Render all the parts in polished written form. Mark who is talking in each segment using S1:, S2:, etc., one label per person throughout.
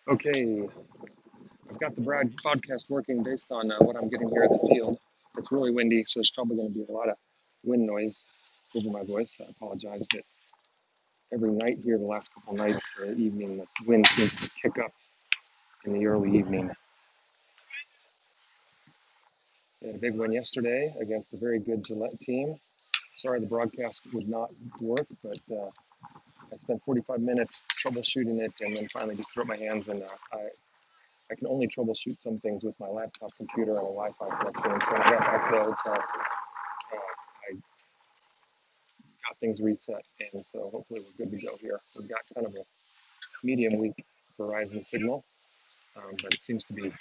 S1: Okay, I've got the broadcast working based on what I'm getting here at the field. It's really windy, so there's probably going to be a lot of wind noise over my voice. I apologize, but every night here, the last couple nights, evening, the wind seems to kick up in the early evening. We had a big win yesterday against a very good Gillette team. Sorry the broadcast would not work, but I spent 45 minutes troubleshooting it and then finally just threw up my hands and I can only troubleshoot some things with my laptop computer and a Wi-Fi connection. And so when I got back to the hotel, I got things reset, and so hopefully we're good to go here. We've got kind of a medium weak Verizon signal, but it seems to be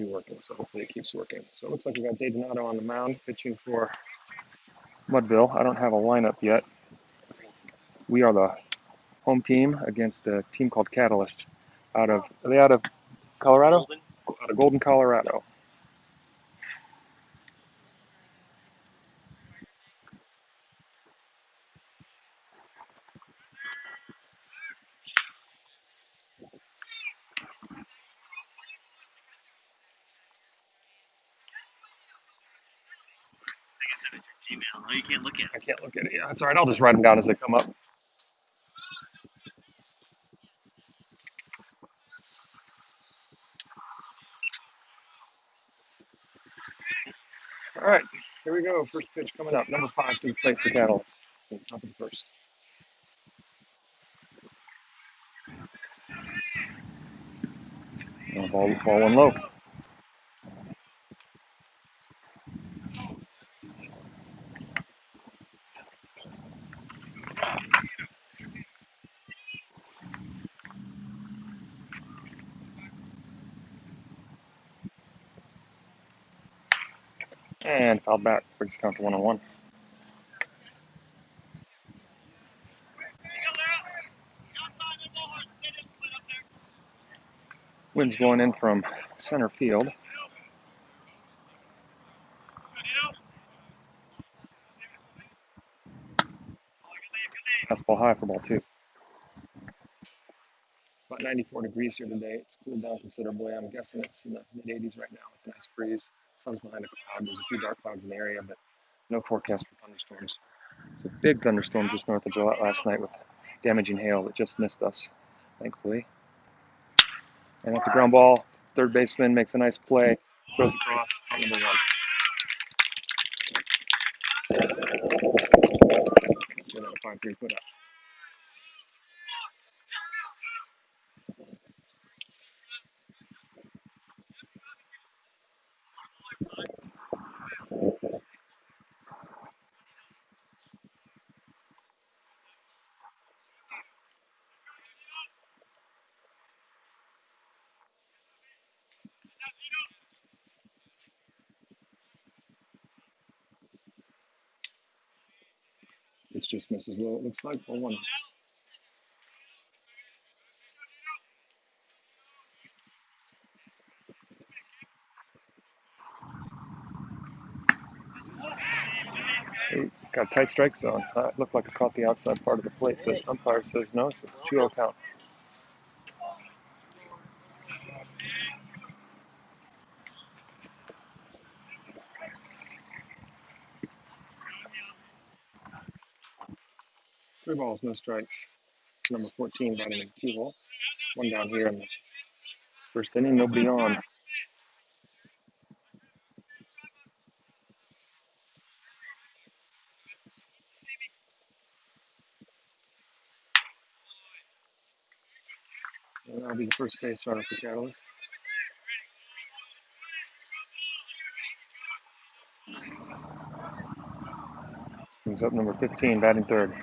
S1: working. So hopefully it keeps working. So it looks like we got Dave Donato on the mound pitching for Mudville. I don't have a lineup yet. We are the home team against a team called Catalyst. Are they out of Colorado? Golden. Out of Golden, Colorado.
S2: Gmail. Oh, you can't look at it.
S1: I can't look at it. Yeah, that's all right. I'll just write them down as they come up. All right, here we go. First pitch coming up. Number 5 to the plate for Catalyst. Top of the first. Ball one low. And fouled back. Brings count to 1-1. Wind's blowing in from center field. Fastball high for ball 2. About 94 degrees here today. It's cooled down considerably. I'm guessing it's in the mid-80s right now with a nice breeze. Sun's behind a cloud. There's a few dark clouds in the area, but no forecast for thunderstorms. It's a big thunderstorm just north of Gillette last night with damaging hail that just missed us, thankfully. And at the ground ball, third baseman makes a nice play, throws across on number 1. Still at a 5-3 put up. It's just misses low, it looks like, for 1. He got a tight strike zone. It looked like it caught the outside part of the plate, but umpire says no, so 2-0 count. Three balls, no strikes. Number 14 batting in the 2-hole. 1 down here in the first inning, nobody on. And that'll be the first base runner for Catalyst. Brings up number 15, batting third.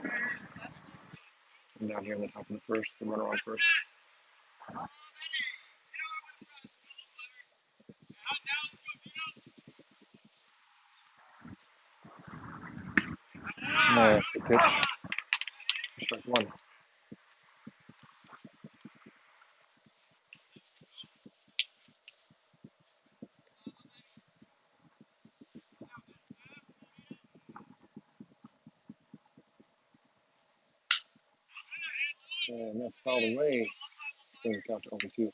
S1: And down here in the top of the first, the runner on first. Nice, good pitch. Strike 1. And that's fouled away. bring the count to only 2.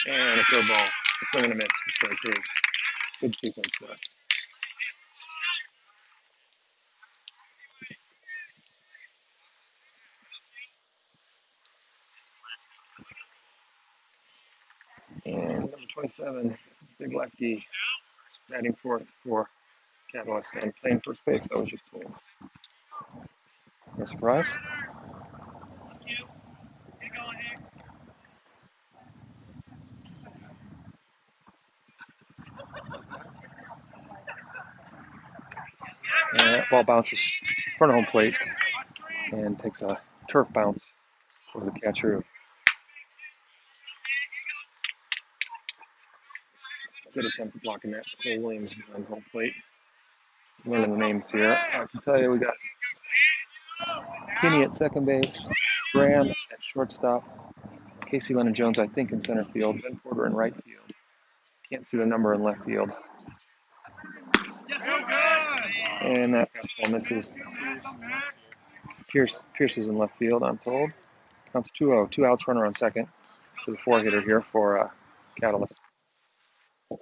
S1: And a curveball. Swing and a miss for strike 3. Good sequence there. And number 27, big lefty, batting fourth for Catalyst and playing first base, I was just told. No surprise? And that ball bounces in front of home plate and takes a turf bounce over the catcher. Good attempt at blocking that. Cole Williams behind home plate. Learning the names here. I can tell you we got Kinney at second base, Graham at shortstop, Casey Lennon-Jones, I think, in center field, Ben Porter in right field. Can't see the number in left field. And that fastball misses. Pierce is in left field, I'm told. Counts 2-0. 2 outs, runner on second for the 4-hitter here for Catalyst. I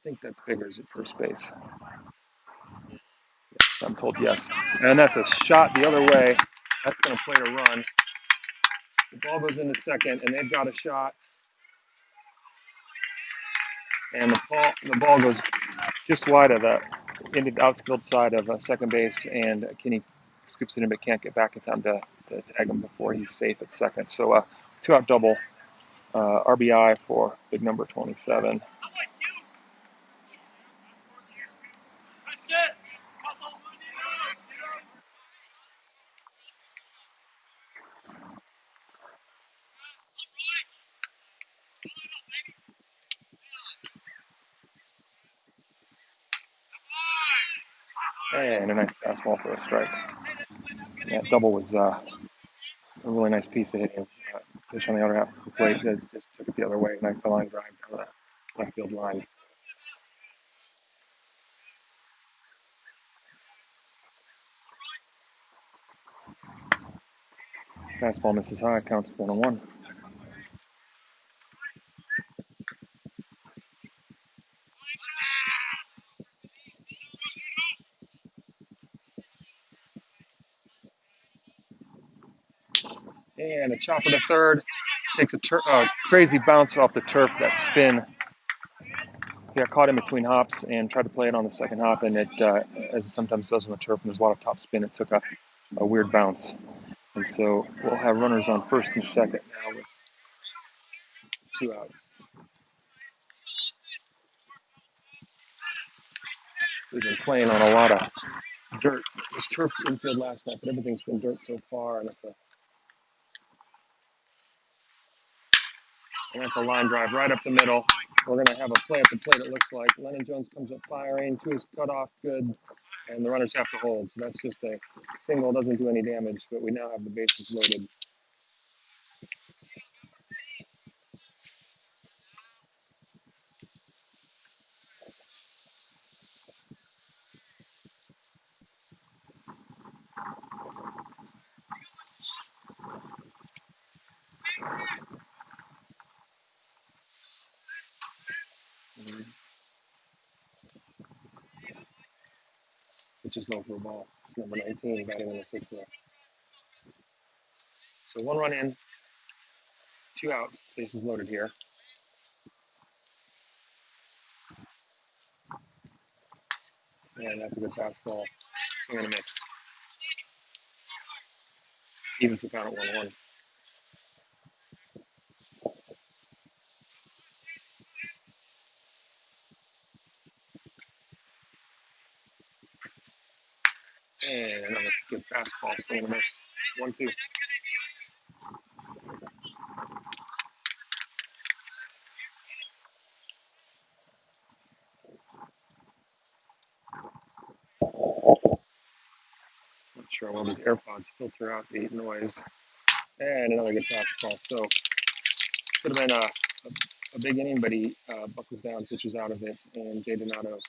S1: think that's Biggers at first base. Yes, I'm told yes. And that's a shot the other way. That's going to play a run. The ball goes into second, and they've got a shot. And the ball goes just wide of the outfield side of second base, and Kinney scoops it in but can't get back in time to tag him before he's safe at second. So 2-out double, RBI for big number 27. And a nice fastball for a strike. That double was a really nice piece of hitting. Pitch on the other half of the plate just took it the other way. Nice line drive down the left field line. Fastball misses high, counts 1-1. And a chopper to third. Takes a crazy bounce off the turf, that spin. He got caught in between hops and tried to play it on the second hop, and it, as it sometimes does on the turf, and there's a lot of top spin, it took a weird bounce. And so we'll have runners on first and second now with 2 outs. We've been playing on a lot of dirt. It was turf infield last night, but everything's been dirt so far, and that's a line drive right up the middle. We're going to have a play at the plate, it looks like. Lennon-Jones comes up firing, to his cutoff, good, and the runners have to hold. So that's just a single, doesn't do any damage, but we now have the bases loaded. Which is low for a ball. It's number 19, batting in the 6th row. So 1 run in, 2 outs, bases loaded here. And that's a good fastball. Swing and a miss. Evens the count at 1-1. And another good fastball, swing and a miss. 1-2. Not sure all these AirPods filter out the noise. And another good fastball. So could have been a big inning, but he buckles down, pitches out of it, and Jay Donato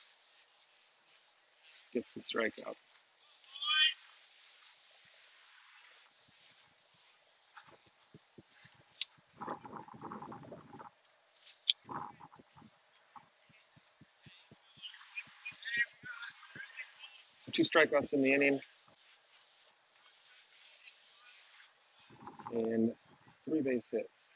S1: gets the strikeout. So 2 strikeouts in the inning and 3 base hits.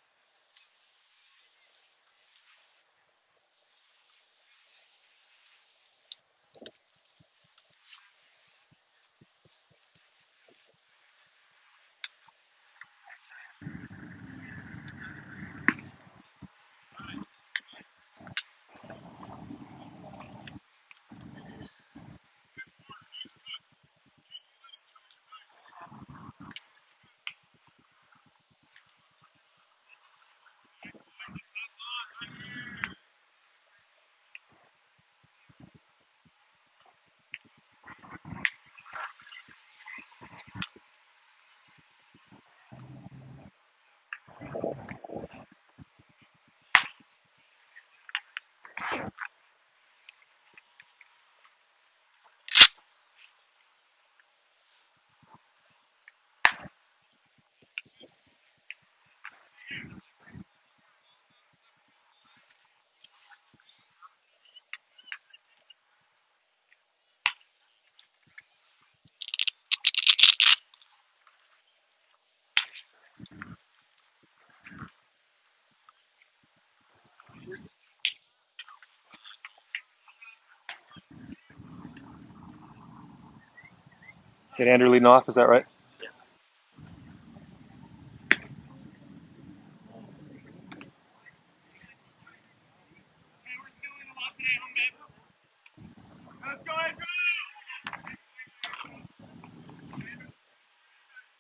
S1: Get Andrew leading off, is that right?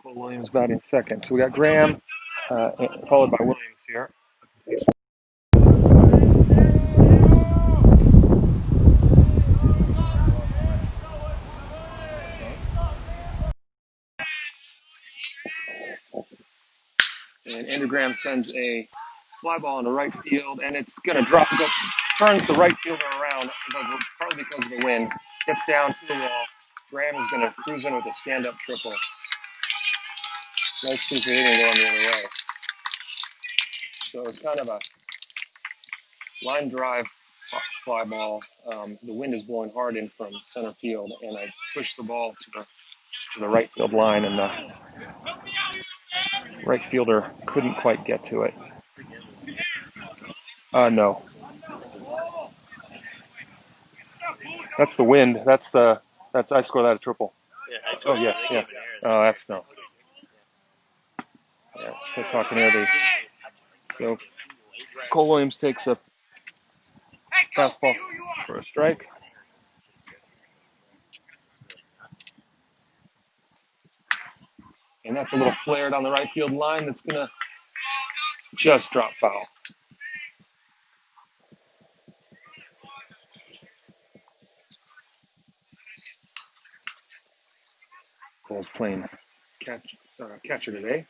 S1: Cole Williams batting second. So we got Graham, followed by Williams here. And Andrew Graham sends a fly ball into right field, and it's going to turns the right fielder around, partly because of the wind. Gets down to the wall. Graham is going to cruise in with a stand-up triple. Nice piece of hitting going the other way. So it's kind of a line drive fly ball. The wind is blowing hard in from center field, and I pushed the ball to the right field line, and the right fielder couldn't quite get to it. No. That's the wind. I score that a triple. Oh yeah. Oh, that's no. Yeah, so talking here, so Cole Williams takes a fastball for a strike. And that's a little flare down the right field line that's going to just drop foul. Cole's playing catcher today.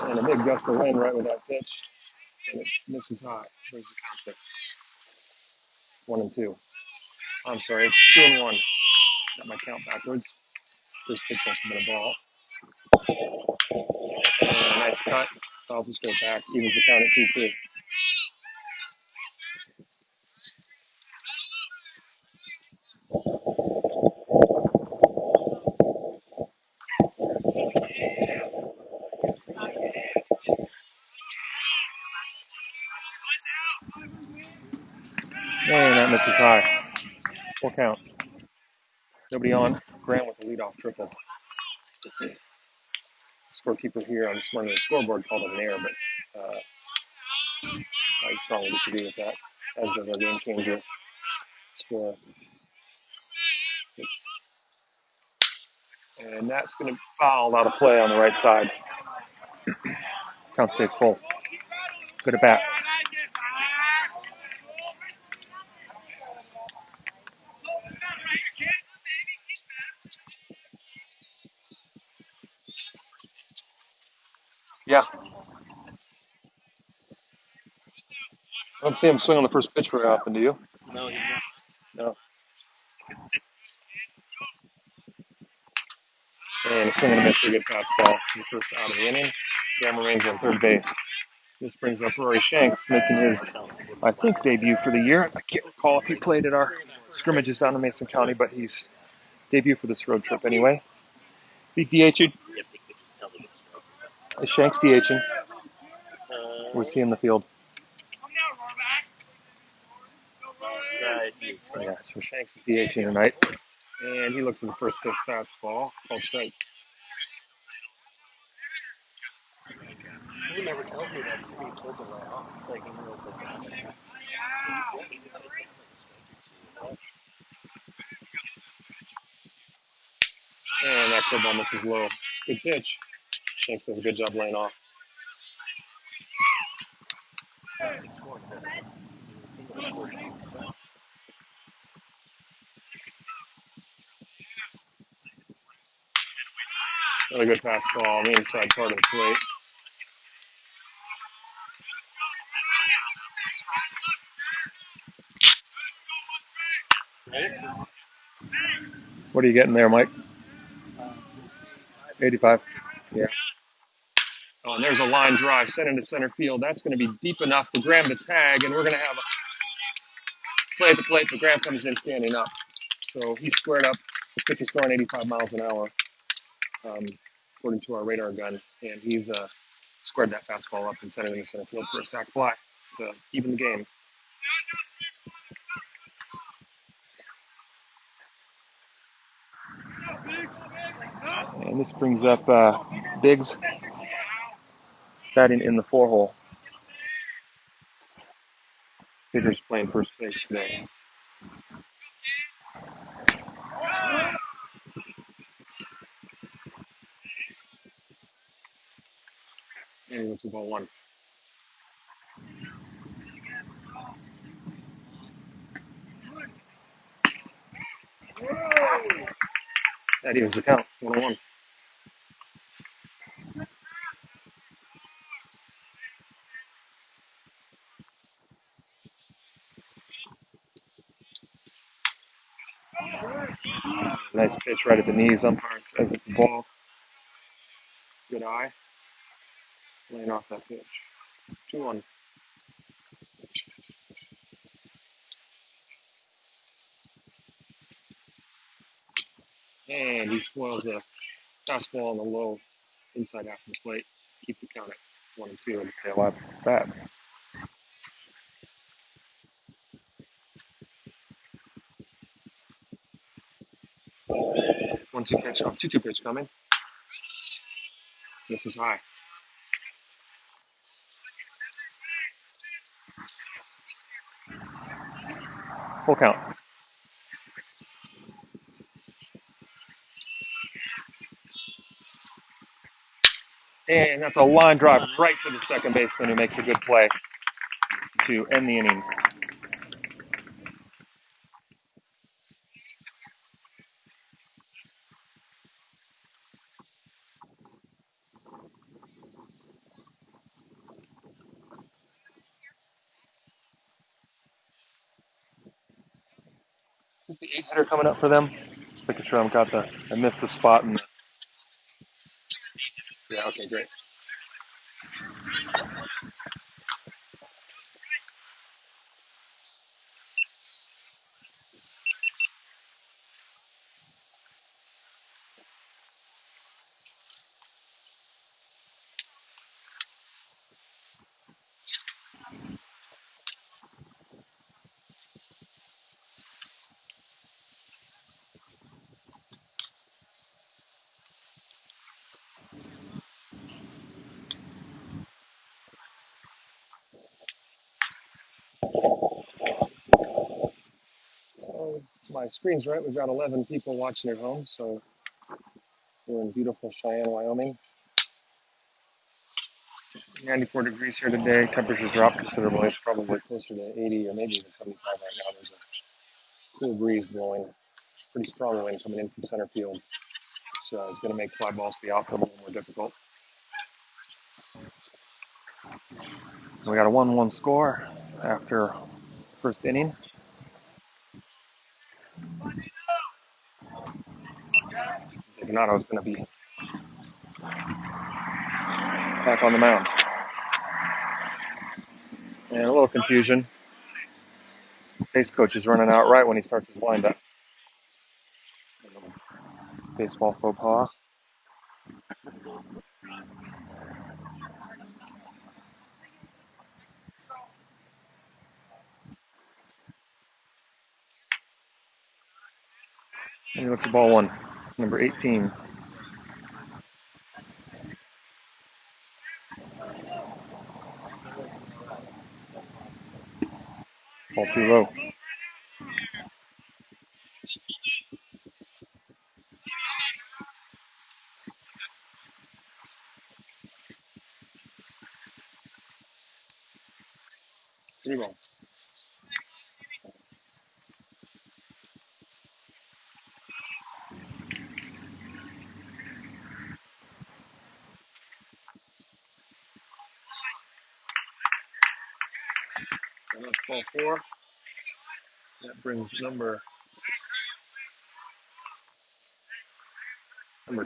S1: And a big gust of wind right with that pitch. And it misses high. Brings the count to 1-2. I'm sorry, it's 2-1. Got my count backwards. First pitch must have been a ball. And a nice cut. Fouls the straight back. Evens the count at 2-2. And that misses high. Full count. Nobody on. Grant with the leadoff triple. Scorekeeper here on this morning, the scoreboard called it an error, but I strongly disagree with that, as does our game changer score. And that's going to foul out of play on the right side. Count stays full. Good at bat. Yeah, I don't see him swing on the first pitch very often, do you?
S2: No, he's not.
S1: No. And a swing and a miss, a good fastball. The first out of the inning. Graham remains on third base. This brings up Rory Shanks, making his, I think, debut for the year. I can't recall if he played at our scrimmages down in Mason County, but he's debut for this road trip anyway. Is he DHing?
S2: You have to tell the stroke.
S1: Is Shanks DHing? Or is he in the field? Yeah, so Shanks is DHing tonight. And he looks at the first pitch fastball, called strike.
S2: He never tells me that. He told me right off. It's like he knows like that.
S1: And that curveball misses low. Good pitch. Shanks does a good job laying off. Another good fastball on the inside part of the plate. What are you getting there, Mike? 85. Yeah. Oh, and there's a line drive set into center field. That's going to be deep enough for Graham to tag, and we're going to have a play at the plate, but Graham comes in standing up. So he's squared up. The pitch is throwing 85 miles an hour, according to our radar gun, and he's squared that fastball up and set it into center field for a sac fly to even the game. And this brings up Biggs batting in the 4-hole. Bigger's playing first base today. And he looks at ball one. That evens the count, 1-1. Nice pitch right at the knees. Umpire says it's a ball. Good eye. Laying off that pitch. 2-1. And he spoils a fastball on the low inside half of the plate. Keep the count at 1-2 and stay alive with his bat. 1-2 pitch. Oh, 2-2 pitch coming. This is high. Full count. And that's a line drive right to the second baseman who makes a good play to end the inning. Is this the 8-hitter coming up for them? Just making sure I missed the spot. Yeah, okay, great. So my screen's right. We've got 11 people watching at home. So we're in beautiful Cheyenne, Wyoming. 94 degrees here today. Temperatures dropped considerably. It's probably closer to 80 or maybe even 75 right now. There's a cool breeze blowing. Pretty strong wind coming in from center field. So it's going to make fly balls to the outfield a little more difficult. We got a 1-1 score after first inning. Donato's going to be back on the mound. And a little confusion. Base coach is running out right when he starts his windup. Baseball faux pas. And he looks at ball one, number 18. Ball too low. Three balls. And that's ball four. That brings number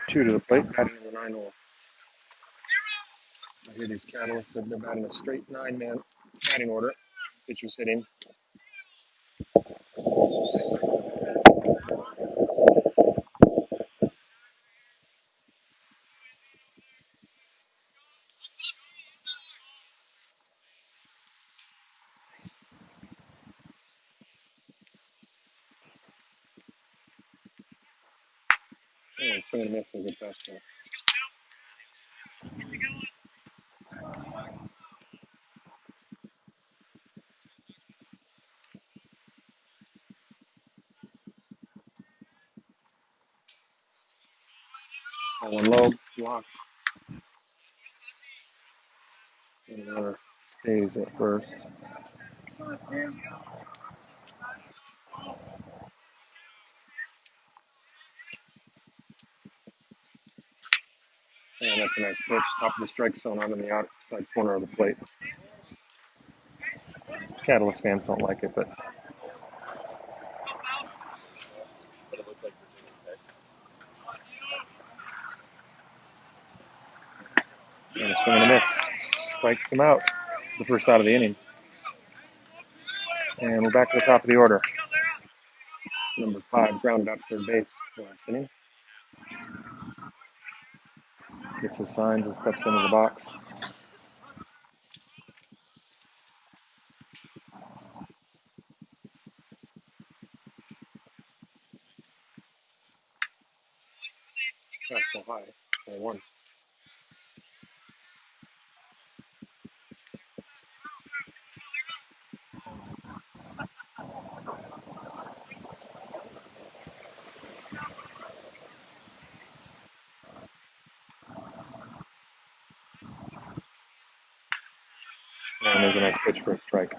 S1: 2 to the plate, batting in the 9 hole. I hear these catalysts have been batting a straight 9-man batting order. Pitcher's hitting. And swing and a miss, a good fastball. Ball one low, blocked. And the runner stays at first. And that's a nice pitch. Top of the strike zone out in the outside corner of the plate. Catalyst fans don't like it, but and a swing and a miss. Strikes him out. The first out of the inning. And we're back to the top of the order. Number 5 grounded out to third base last inning. Gets his signs and steps into the box. Fastball high. Ball one. And there's a nice pitch for a strike.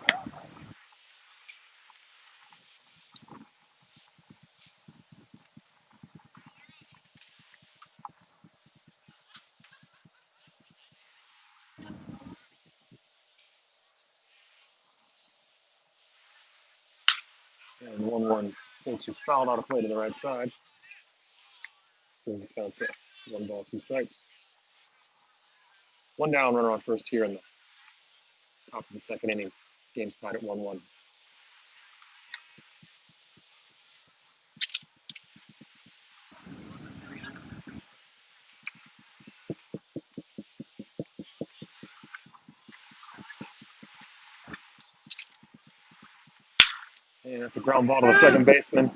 S1: And 1-1. Pitch is fouled out of play to the right side. Brings the count to 1 ball, 2 strikes. One down, runner on first here in the top of the second inning. Game's tied at 1-1. And that's a ground ball to the second baseman.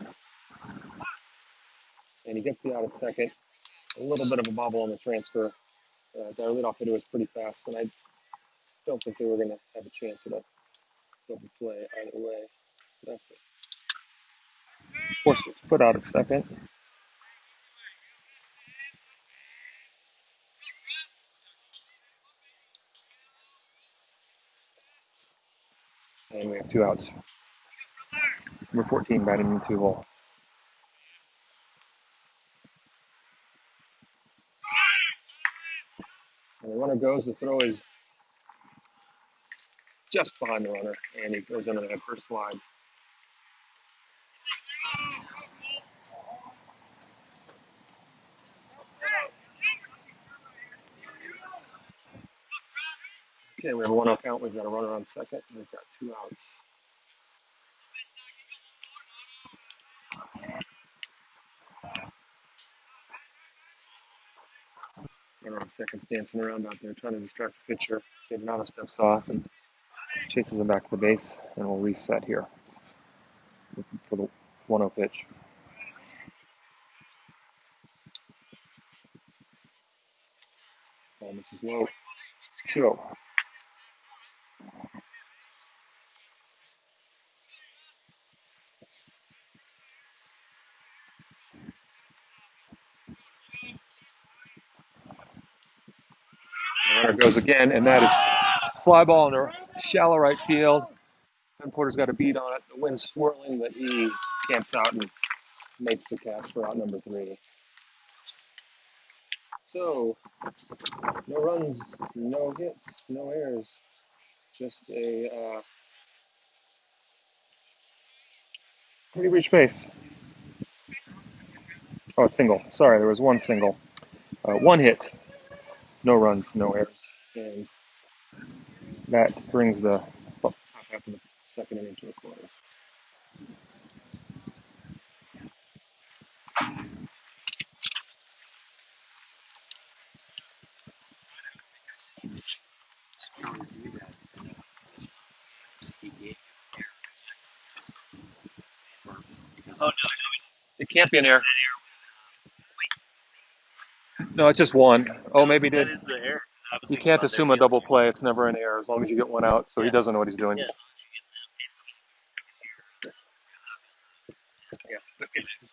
S1: And he gets the out at second. A little bit of a bobble on the transfer. Their leadoff hitter was pretty fast, and I don't think they were going to have a chance at a double play either way. So that's it. Forced it to put out at second. And we have 2 outs. Number 14 batting in 2 hole. And the runner goes to throw his just behind the runner, and he goes into that first slide. Okay, we have a 1-0 count. We've got a runner on second. We've got 2 outs. Runner on second's dancing around out there trying to distract the pitcher. Gavinato steps off and chases him back to the base, and we'll reset here for the 1-0 pitch. And this is low. 2-0. The runner goes again, and that is fly ball in the shallow right field. Ben Porter's got a beat on it. The wind's swirling, but he camps out and makes the catch for out number 3. So, no runs, no hits, no errors. Just a pretty reach base. Oh, a single. Sorry, there was one single. 1 hit, no runs, no errors. And that brings the top half of the second inning to a close.
S2: Oh no,
S1: It can't be an error. No, it's just one. Oh, maybe he
S2: that
S1: did.
S2: is the error.
S1: You can't assume a double play. It's never an error as long as you get one out. So he doesn't know what he's doing.
S2: Yeah.
S1: Yeah.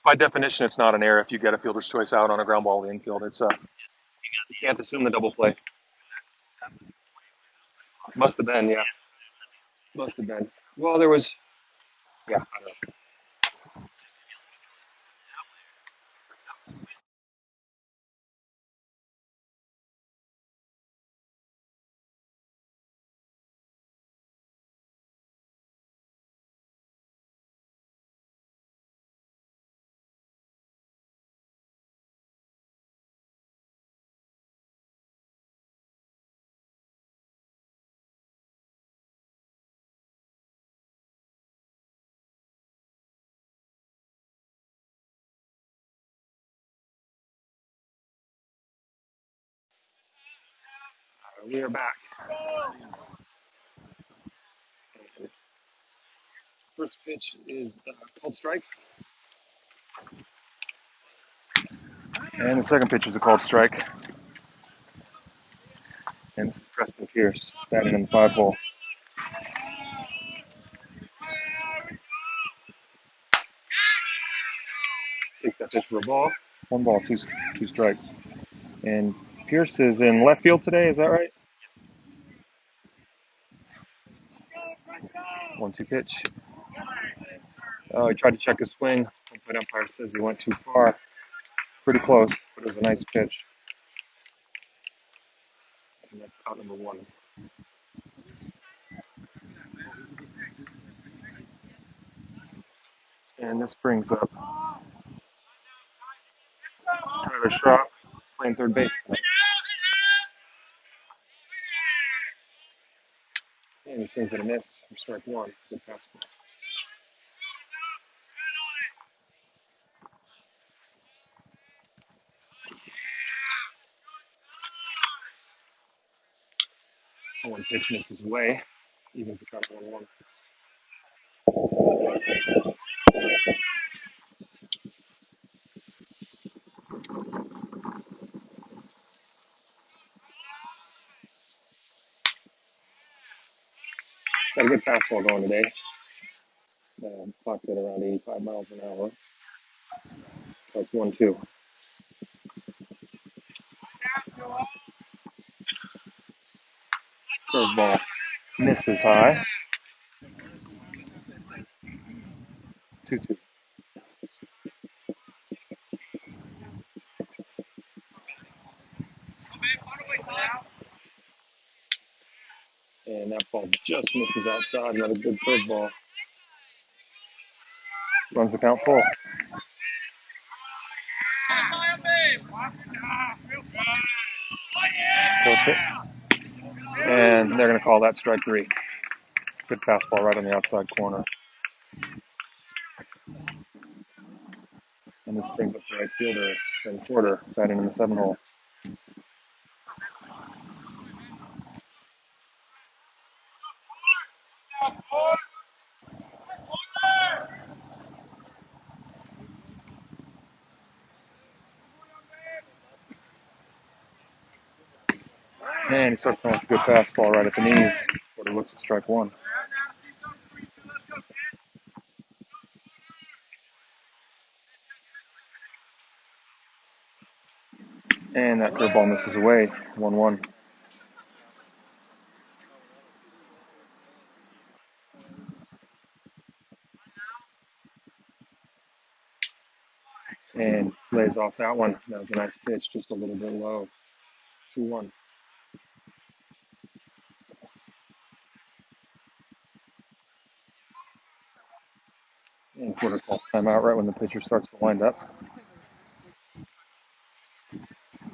S1: By definition, it's not an error if you get a fielder's choice out on a ground ball to the infield. It's you can't assume the double play. Must have been, yeah. Must have been. Well, there was, yeah, I don't know. We are back. First pitch is called strike, and the second pitch is a called strike. And this is Preston Pierce batting in the 5-hole. Takes that pitch for a ball. 1 ball, 2 strikes. And Pierce is in left field today. Is that right? 1-2 pitch. Oh, he tried to check his swing. But umpire says he went too far. Pretty close, but it was a nice pitch. And that's out number 1. And this brings up Tyler Schropp playing third base tonight. And he swings at a miss for strike 1. Good fastball. One pitch misses away. Evens the count 1-1. Got a good fastball going today. Clocked at around 85 miles an hour. That's 1-2. Curveball misses high. 2-2. And that ball just misses outside. Another good curveball. Runs the count full. Full pitch. And they're going to call that strike three. Good fastball right on the outside corner. And this brings up the right fielder, Ben Porter, batting in the 7-hole. And he starts throwing a good fastball right at the knees. Porter looks at strike one. And that curveball misses away. 1-1. And lays off that one. That was a nice pitch, just a little bit low. 2-1. And Porter calls timeout right when the pitcher starts to wind up.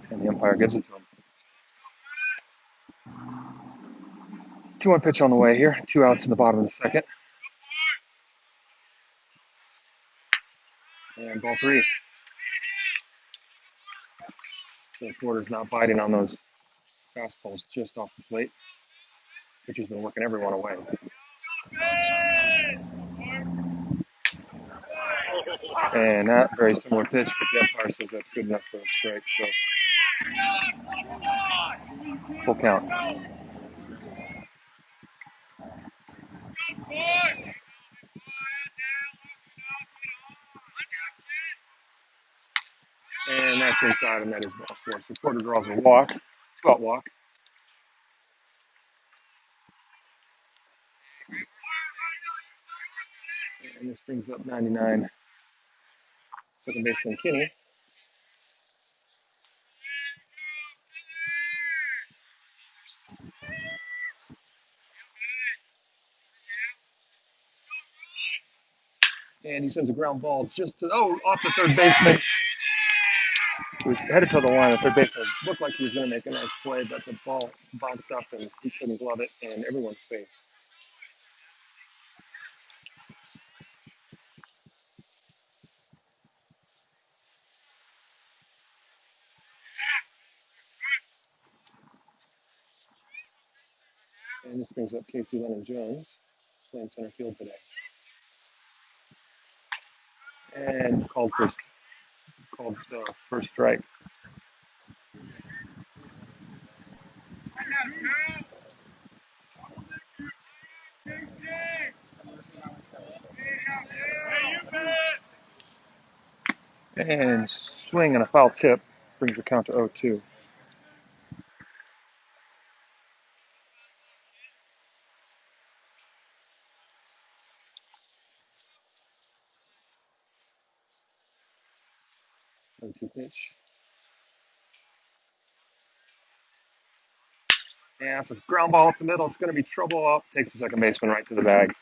S1: And the umpire gives it to him. 2-1 pitch on the way here. 2 outs in the bottom of the second. And ball 3. So Porter's not biting on those fastballs just off the plate. Pitcher's been working everyone away. And that very similar pitch, but the umpire says that's good enough for a strike. So full count. And that's inside, and that is ball 4. So Porter draws a walk, 2-out walk. And this brings up 99, second baseman Kinney. And he sends a ground ball just to, off the third baseman. He was headed to the line. The third baseman looked like he was going to make a nice play, but the ball bounced up and he couldn't glove it, and everyone's safe. And this brings up Casey Lennon-Jones, playing center field today. And called first strike. And swing and a foul tip brings the count to 0-2. Pitch. Yeah, so ground ball up the middle. It's going to be trouble. Up. Takes the second baseman right to the bag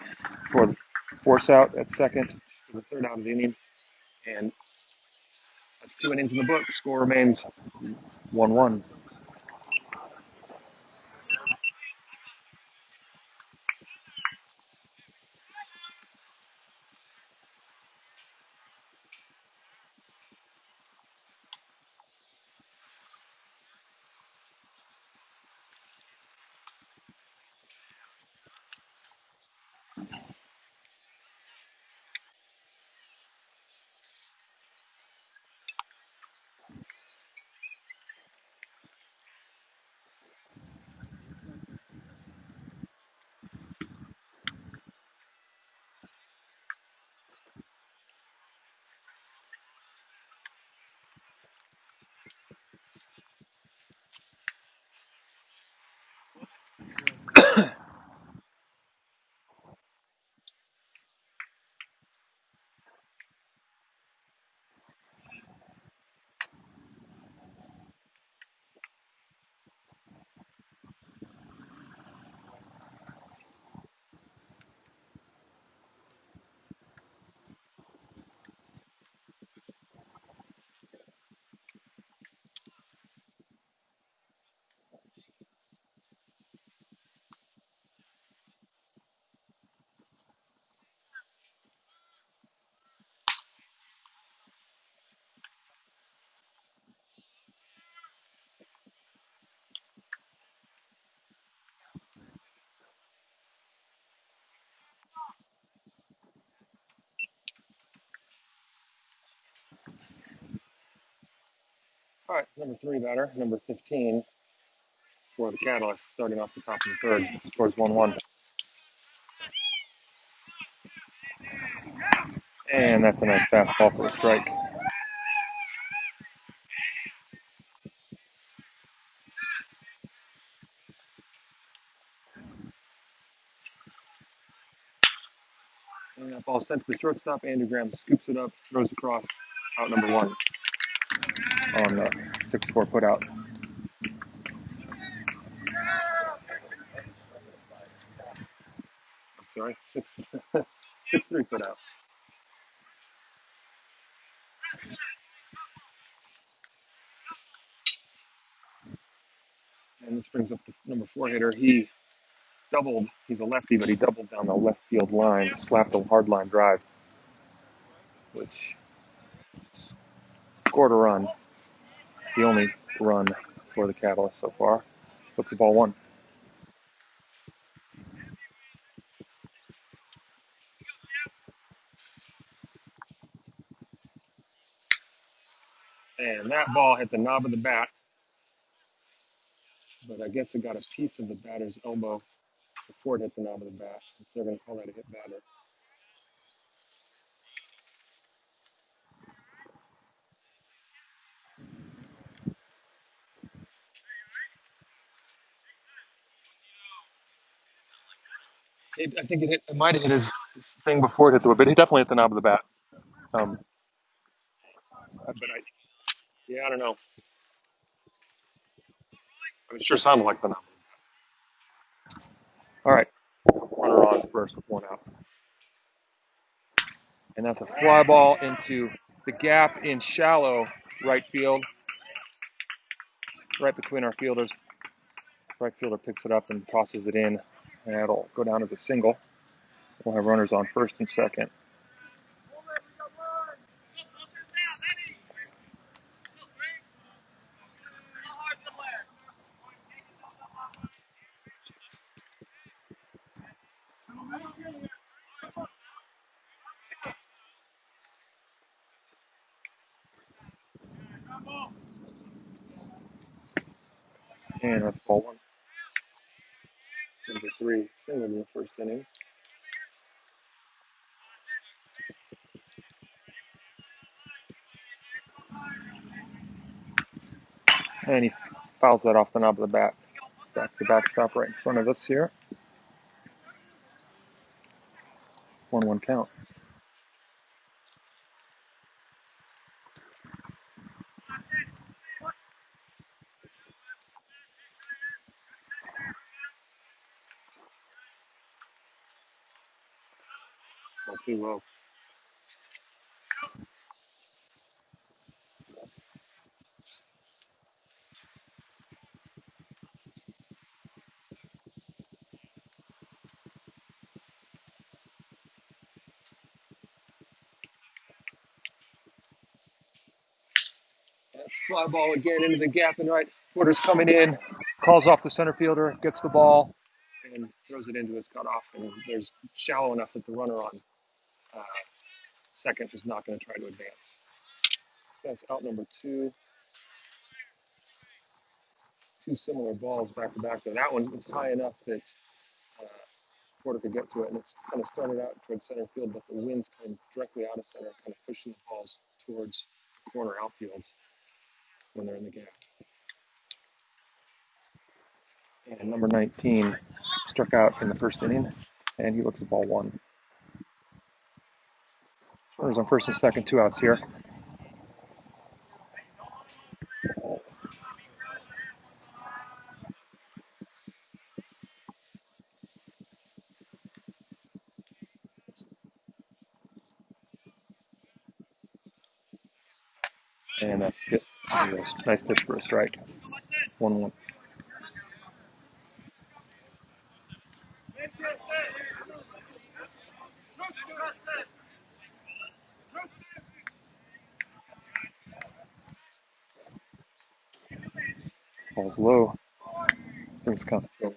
S1: for the force out at second for the third out of the inning. And that's 2 innings in the book. Score remains 1-1. All right, number 3 batter, number 15 for the Catalyst, starting off the top of the third. Scores 1-1. And that's a nice fastball for a strike. And that ball sent to the shortstop. Andrew Graham scoops it up, throws across, out number 1 on the 6-4 put out. I'm sorry, 6-3 put out. And this brings up the number 4 hitter. He doubled. He's a lefty, but he doubled down the left field line, slapped a hard line drive, which scored a run. The only run for the Catalyst so far. Puts the ball 1. And that ball hit the knob of the bat, but I guess it got a piece of the batter's elbow before it hit the knob of the bat. So they're going to call that a hit batter. I think it might have hit his thing before it hit the, but it definitely hit the knob of the bat. Um, yeah, I don't know. It sure sounded like the knob. All right, runner on first with 1 out. And that's a fly ball into the gap in shallow right field, right between our fielders. Right fielder picks it up and tosses it in, and it'll go down as a single. We'll have runners on first and second. And that's ball 1. Number 3 single in the first inning. And he fouls that off the knob of the bat. Back to the backstop right in front of us here. 1-1 count. Not too low. That's fly ball again into the gap and right. Porter's coming in, calls off the center fielder, gets the ball, and throws it into his cutoff. And there's shallow enough that the runner on uh, second is not going to try to advance. So that's out number 2. 2 similar balls back to back there. That one was high enough that uh, Porter could get to it, and it's kind of started out towards center field, but the wind's coming directly out of center, kind of pushing the balls towards the corner outfields when they're in the gap. And number 19 struck out in the first inning, and he looks at ball 1. Runners on first and second, 2 outs here. And that's it. Nice pitch for a strike. 1-1. Falls low. Brings count to 2-1.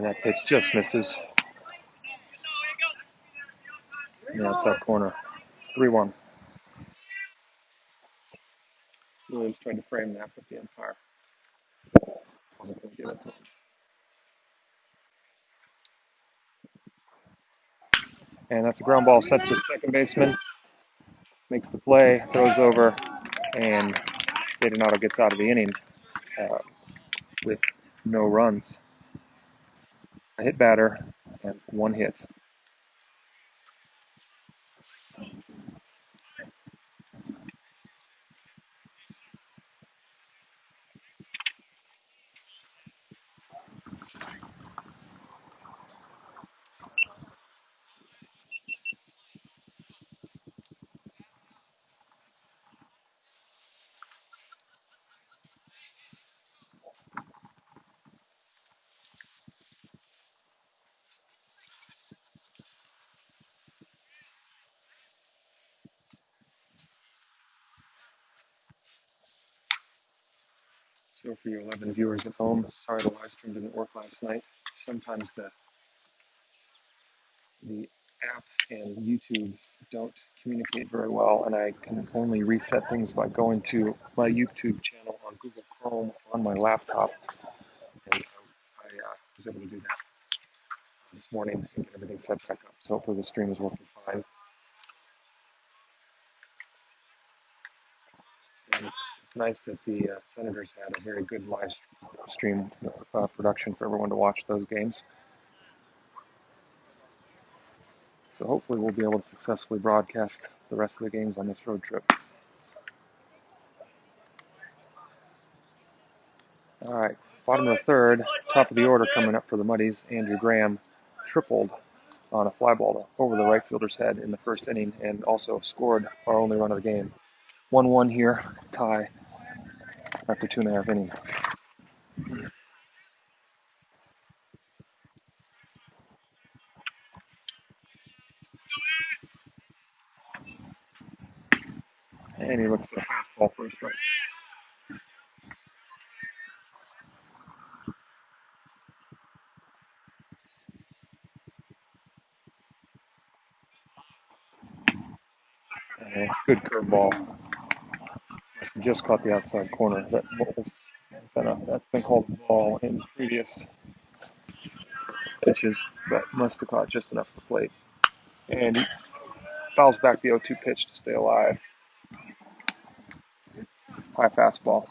S1: And that pitch just misses. Yeah, it's that corner. 3-1. Williams tried to frame that, but the umpire wasn't going to give it to him. And that's a ground ball sent to the second baseman. Makes the play, throws over, and Donato gets out of the inning with no runs. A hit batter and one hit. So for you 11 viewers at home, sorry the live stream didn't work last night. Sometimes the app and YouTube don't communicate very well, and I can only reset things by going to my YouTube channel on Google Chrome on my laptop. And I was able to do that this morning and get everything set back up. So hopefully the stream is working fine. And it's nice that the Senators had a very good live stream production for everyone to watch those games. So hopefully we'll be able to successfully broadcast the rest of the games on this road trip. All right, bottom of the third, top of the order coming up for the Muddies. Andrew Graham tripled on a fly ball over the right fielder's head in the first inning and also scored our only run of the game. 1-1 here, tie after 2.5 innings. And he looks at a fastball for a strike. And it's a good curveball. Must have just caught the outside corner. That's been called a ball in previous pitches, but must have caught just enough of the plate. And he fouls back the 0-2 pitch to stay alive. High fastball.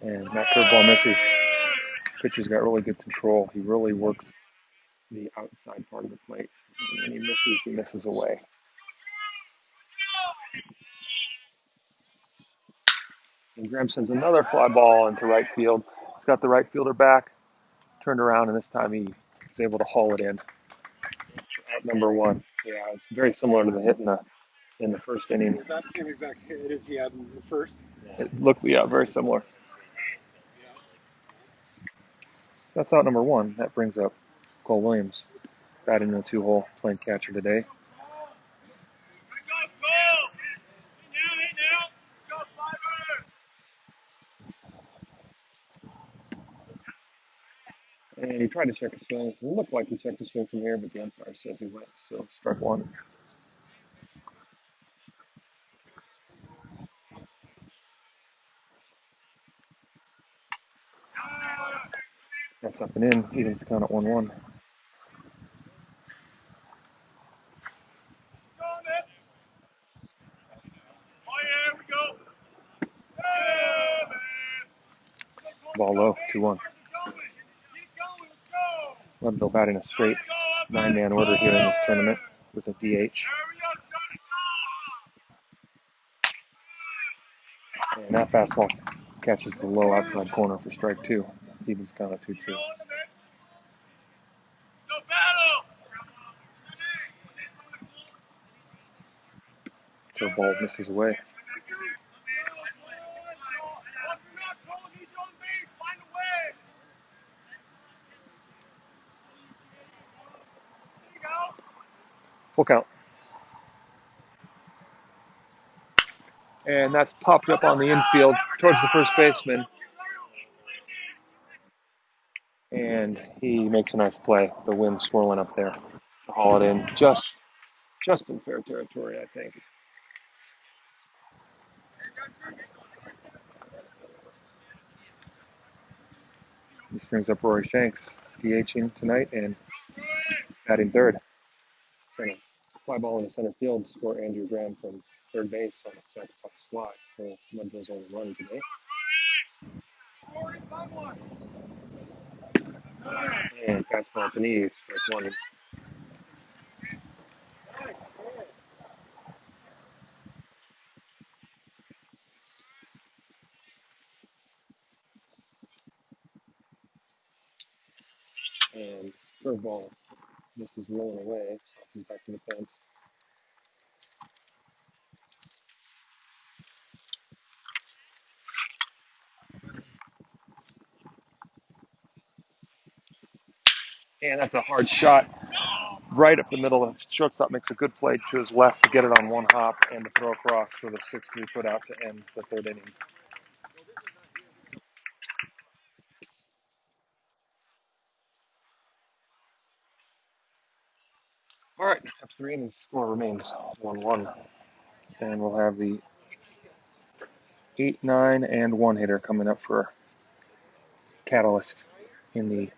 S1: And that curveball misses. Pitcher's got really good control. He really works the outside part of the plate. And when he misses away. And Graham sends another fly ball into right field. He's got the right fielder back, turned around, and this time he was able to haul it in. Out number one. Yeah, it's very similar to the hit in the first inning.
S3: Was that the same exact hit as he had in the first?
S1: It looked, yeah, very similar. So that's out number one. That brings up Cole Williams, batting in the 2-hole, playing catcher today. And he tried to check his swing. It looked like he checked his swing from here, but the umpire says he went, so strike one. That's up and in. Evens the count at 1-1. Ball low, 2-1. Leadville batting a straight 9-man order here in this tournament with a DH. And that fastball catches the low outside corner for strike two. Evens the count at 2-2. Curveball misses away. Full count. And that's popped up on the infield towards the first baseman. And he makes a nice play. The wind swirling up there to haul it in. Just in fair territory, I think. This brings up Rory Shanks, DHing tonight and batting third. Center. Fly ball in the center field to score Andrew Graham from third base on a sacrifice fly for Mudville's only run today. And fastball at the knees, like one. And curveball. This is low and away. Bounces back to the fence. And that's a hard shot right up the middle. The shortstop makes a good play to his left to get it on one hop and to throw across for the 6-3 put out to end the third inning. All right, after 3 innings, score remains 1-1. And we'll have the 8, 9, and 1 hitter coming up for Catalyst in the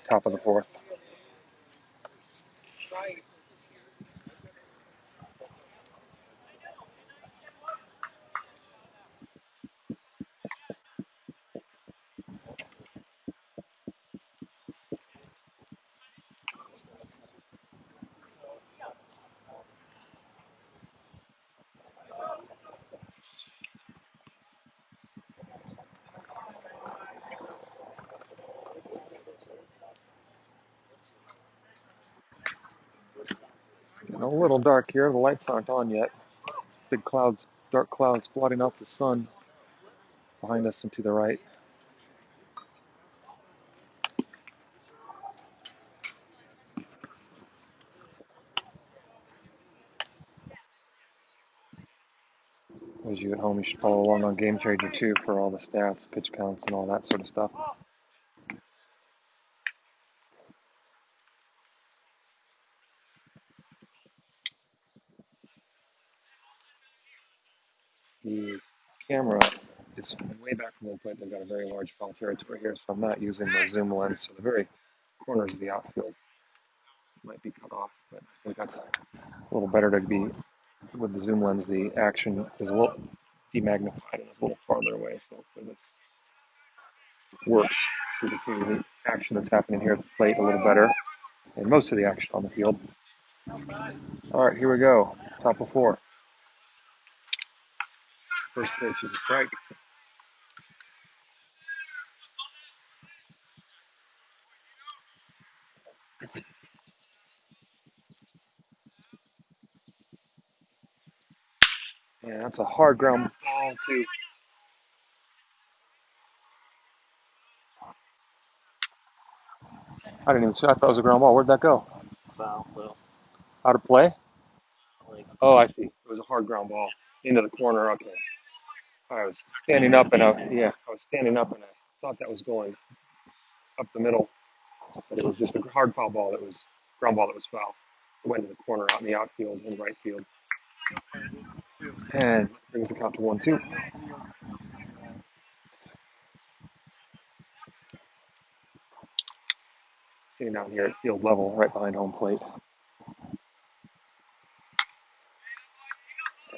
S1: top of the fourth. Getting a little dark here. The lights aren't on yet. Big clouds, dark clouds blotting out the sun behind us and to the right. As you at home, you should follow along on Game Changer too for all the stats, pitch counts, and all that sort of stuff. The camera is way back from the plate. They've got a very large foul territory here, so I'm not using the zoom lens. So the very corners of the outfield might be cut off, but I think that's a little better to be with the zoom lens. The action is a little demagnified and it's a little farther away, so hopefully this works. So you can see the action that's happening here at the plate a little better, and most of the action on the field. All right, here we go. Top of 4. First pitch is a strike. Yeah, that's a hard ground ball too. I didn't even see. I thought it was a ground ball. Where'd that go?
S2: Foul, though.
S1: Out of play?
S2: Like,
S1: Oh, I see. It was a hard ground ball into the corner. Okay. I was standing up and I was standing up and I thought that was going up the middle, but it was just a hard foul ball. That was ground ball that was foul. It went to the corner out in the outfield and right field. And brings the count to 1-2. Sitting down here at field level, right behind home plate.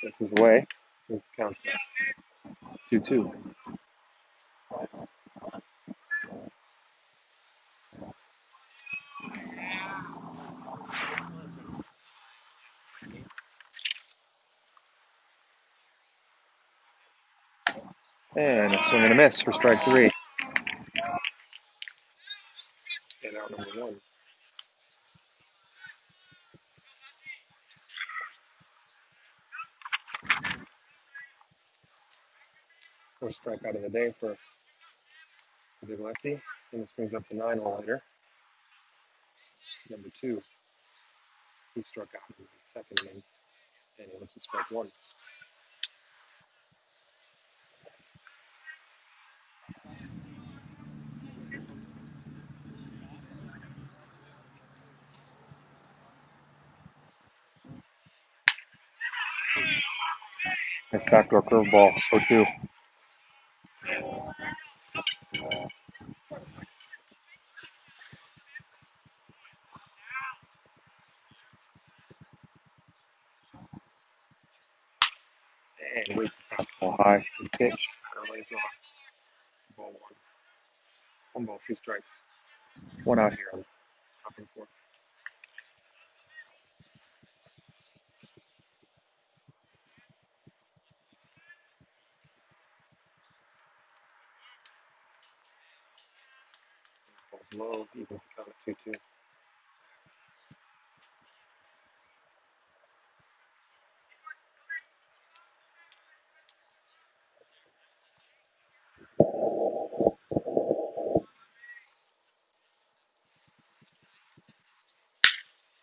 S1: This is away. Here's the count to 2-2. And a swing and a miss for strike 3. And out number 1. First strikeout of the day for the big lefty. And this brings up the 9-hole hitter, number 2. He struck out in the second inning, and he looks to strike one. Nice backdoor curveball, 0-2. And waits the fastball high. Good pitch. Batter lays off. Ball one. One ball, two strikes. One out here on top of the fourth. Ball's low. Equals the count at 2-2.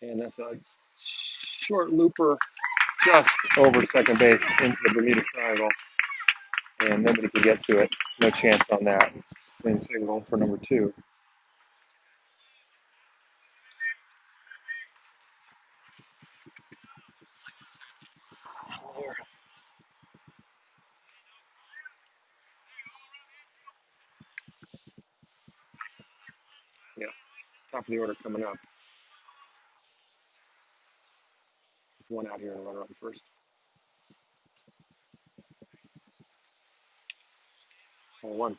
S1: And that's a short looper just over second base into the Bermuda Triangle. And nobody could get to it. No chance on that. Clean signal for number 2. Yeah, top of the order coming up. One out here and a runner on first. Ball one.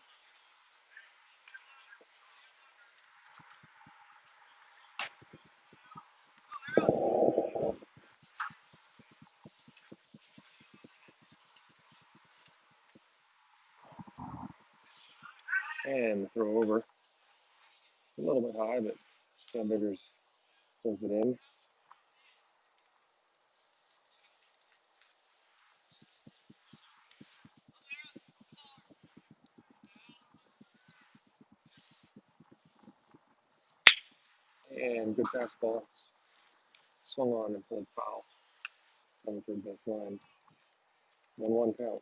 S1: And the throw over. A little bit high, but Sam Biggers pulls it in. And good fastball. Swung on and pulled foul on the third base line. 1-1 count.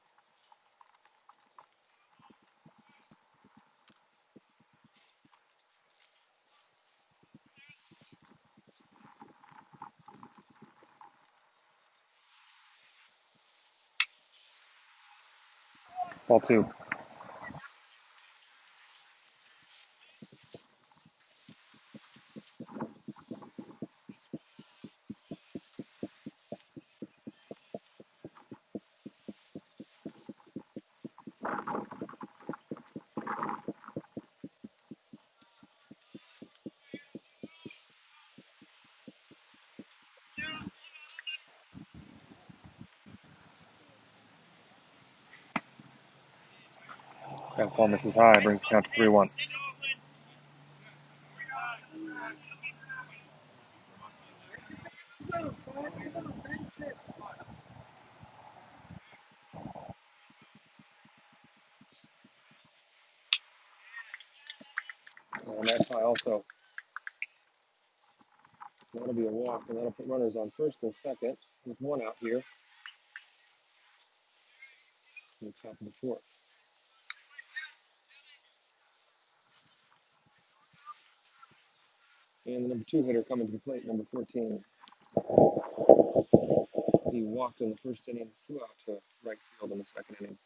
S1: Ball two. Fastball misses high, brings the count to 3-1. And that's high also. So that'll be a walk, and that'll put runners on first and second with one out here. In the top of the fourth. And the number 2 hitter coming to the plate, number 14. He walked in the first inning, flew out to right field in the second inning.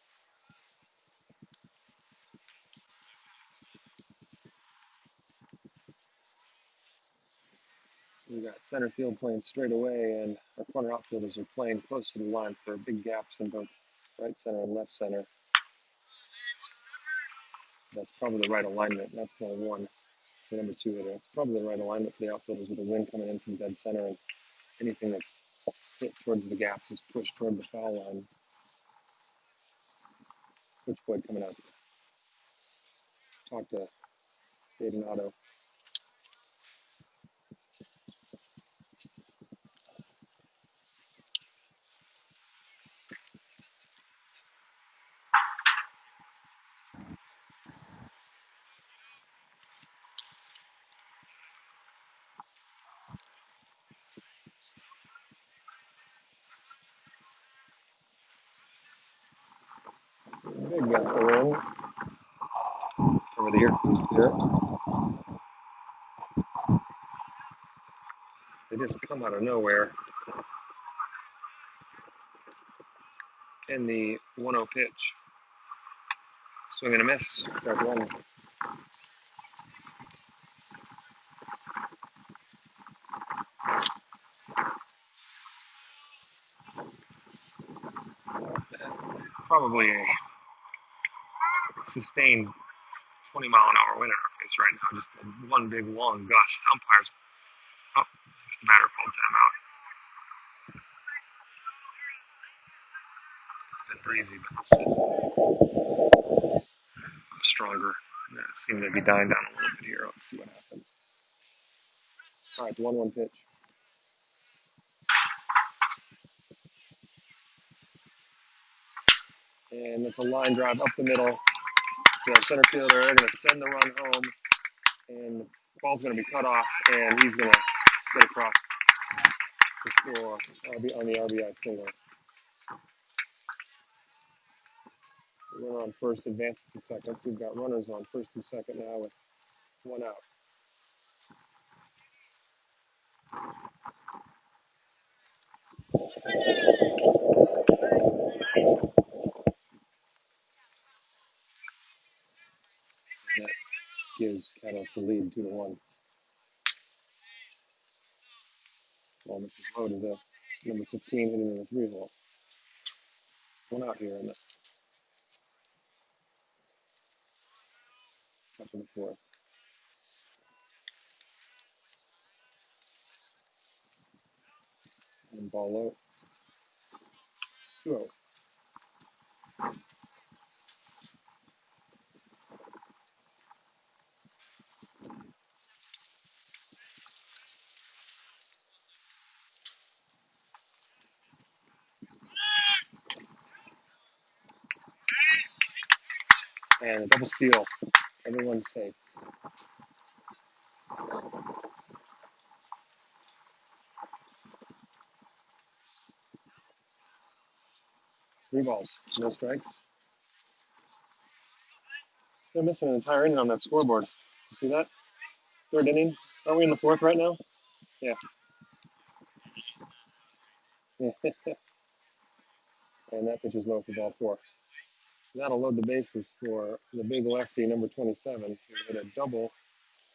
S1: We got center field playing straight away, and our corner outfielders are playing close to the line. So there are big gaps in both right center and left center. That's probably the right alignment. That's ball one for number 2 hitter. It's probably the right alignment for the outfielders with the wind coming in from dead center, and anything that's hit towards the gaps is pushed toward the foul line. Coach Boyd coming out to talk to Dayton Otto. Big gust of wind over the earpiece there. They just come out of nowhere. In the 1-0 pitch. Swing and a miss. Strike one. Probably a sustained 20-mile-an-hour wind in our face right now. Just one big long gust. Umpires. Oh, it's the batter called timeout. It's been breezy, but this is stronger. Yeah, it seemed to be dying down a little bit here. Let's see what happens. All right, the 1-1 pitch. And it's a line drive up the middle to our center fielder. They're going to send the run home, and the ball's going to be cut off, and he's going to get across to score on the RBI single. The runner on first advances to second. So we've got runners on first and second now with one out. And that gives Catalyst the lead 2-1. Well, this is low to the number 15 hitting in the 3-hole. One out here in the top of the fourth. And ball low. 2-0. And a double steal. Everyone's safe. 3 balls, no strikes. They're missing an entire inning on that scoreboard. You see that? Third inning. Are we in the fourth right now? Yeah. And that pitch is low for ball 4. That'll load the bases for the big lefty, number 27, who hit a double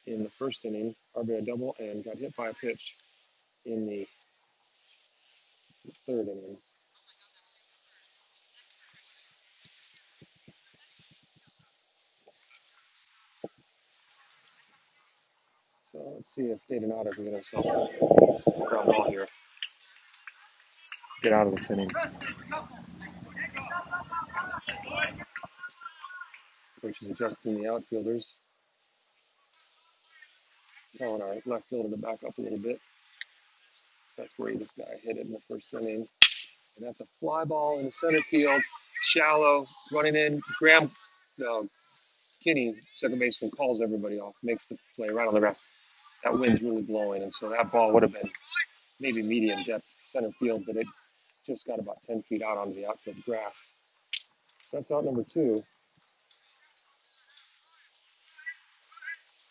S1: in the first inning, RBI double, and got hit by a pitch in the third inning. So let's see if Daytonado can get ourselves a ground ball here. Get out of this inning. Coach is adjusting the outfielders. Telling our left fielder to back up a little bit. That's where this guy hit it in the first inning. And that's a fly ball in the center field. Shallow, running in. Kinney, second baseman, calls everybody off, makes the play right on the grass. That wind's really blowing, and so that ball would have been maybe medium depth center field, but it just got about 10 feet out onto the outfield grass. So that's out number 2.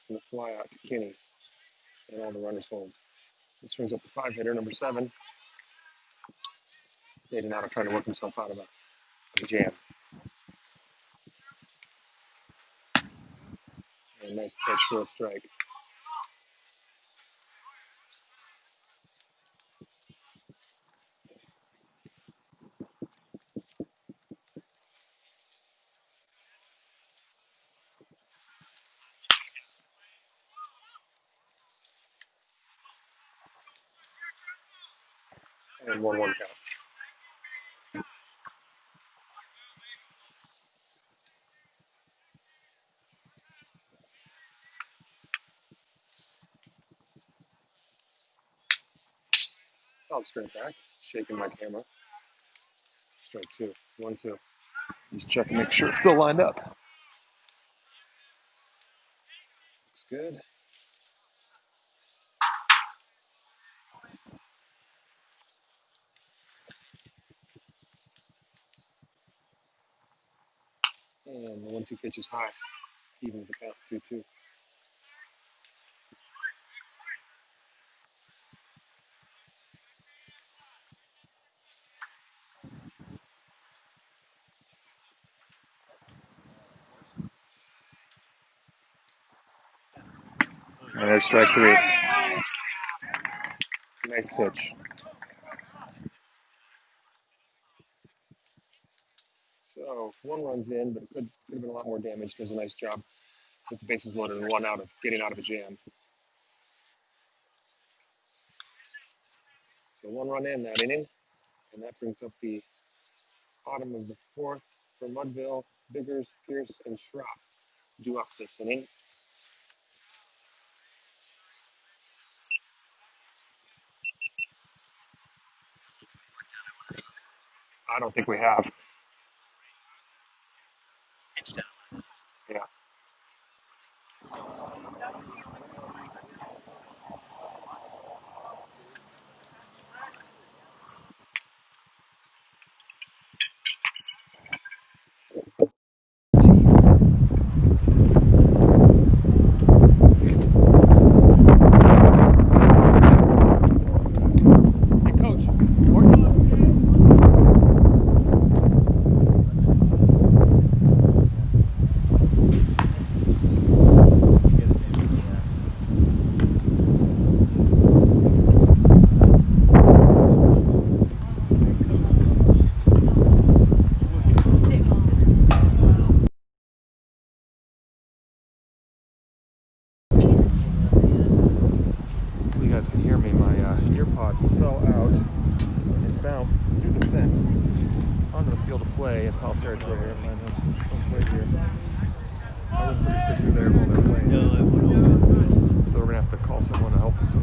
S1: And the fly out to Kinney, and all the runners home. This brings up the 5-hitter, number 7. Daytonado trying to work himself out of a jam. And a nice pitch for a strike. And 1-1 count. I'll straight back, shaking my camera. Strike 2, 1-2. Just check and make sure it's still lined up. Looks good. And the 1-2 pitch is high. Evens the count 2-2. And there's strike 3. Nice pitch. So 1 run's in, but it could have been a lot more damage. Does a nice job with the bases loaded and 1 out of getting out of a jam. So 1 run in that inning, and that brings up the bottom of the 4th for Mudville. Biggers, Pierce, and Schropp due up this inning. I don't think we have. Yeah. Hey, coach, more time. You guys can hear me. My earpod fell out and bounced through the fence onto the field of play in foul territory. Everyone has home plate here. I wouldn't put your stick through there while they're playing. So we're gonna have to call someone to help us.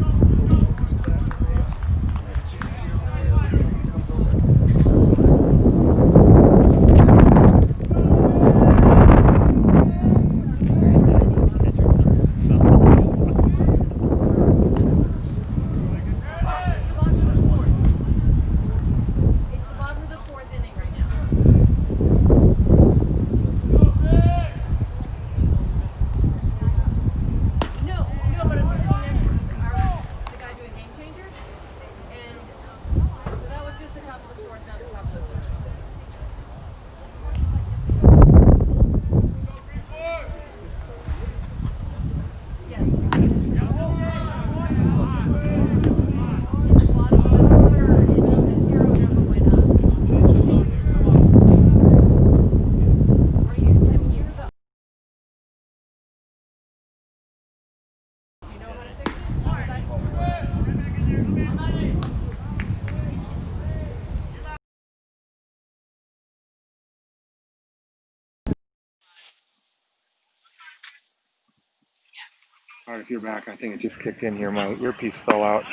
S1: All right, if you're back, I think it just kicked in here. My earpiece fell out,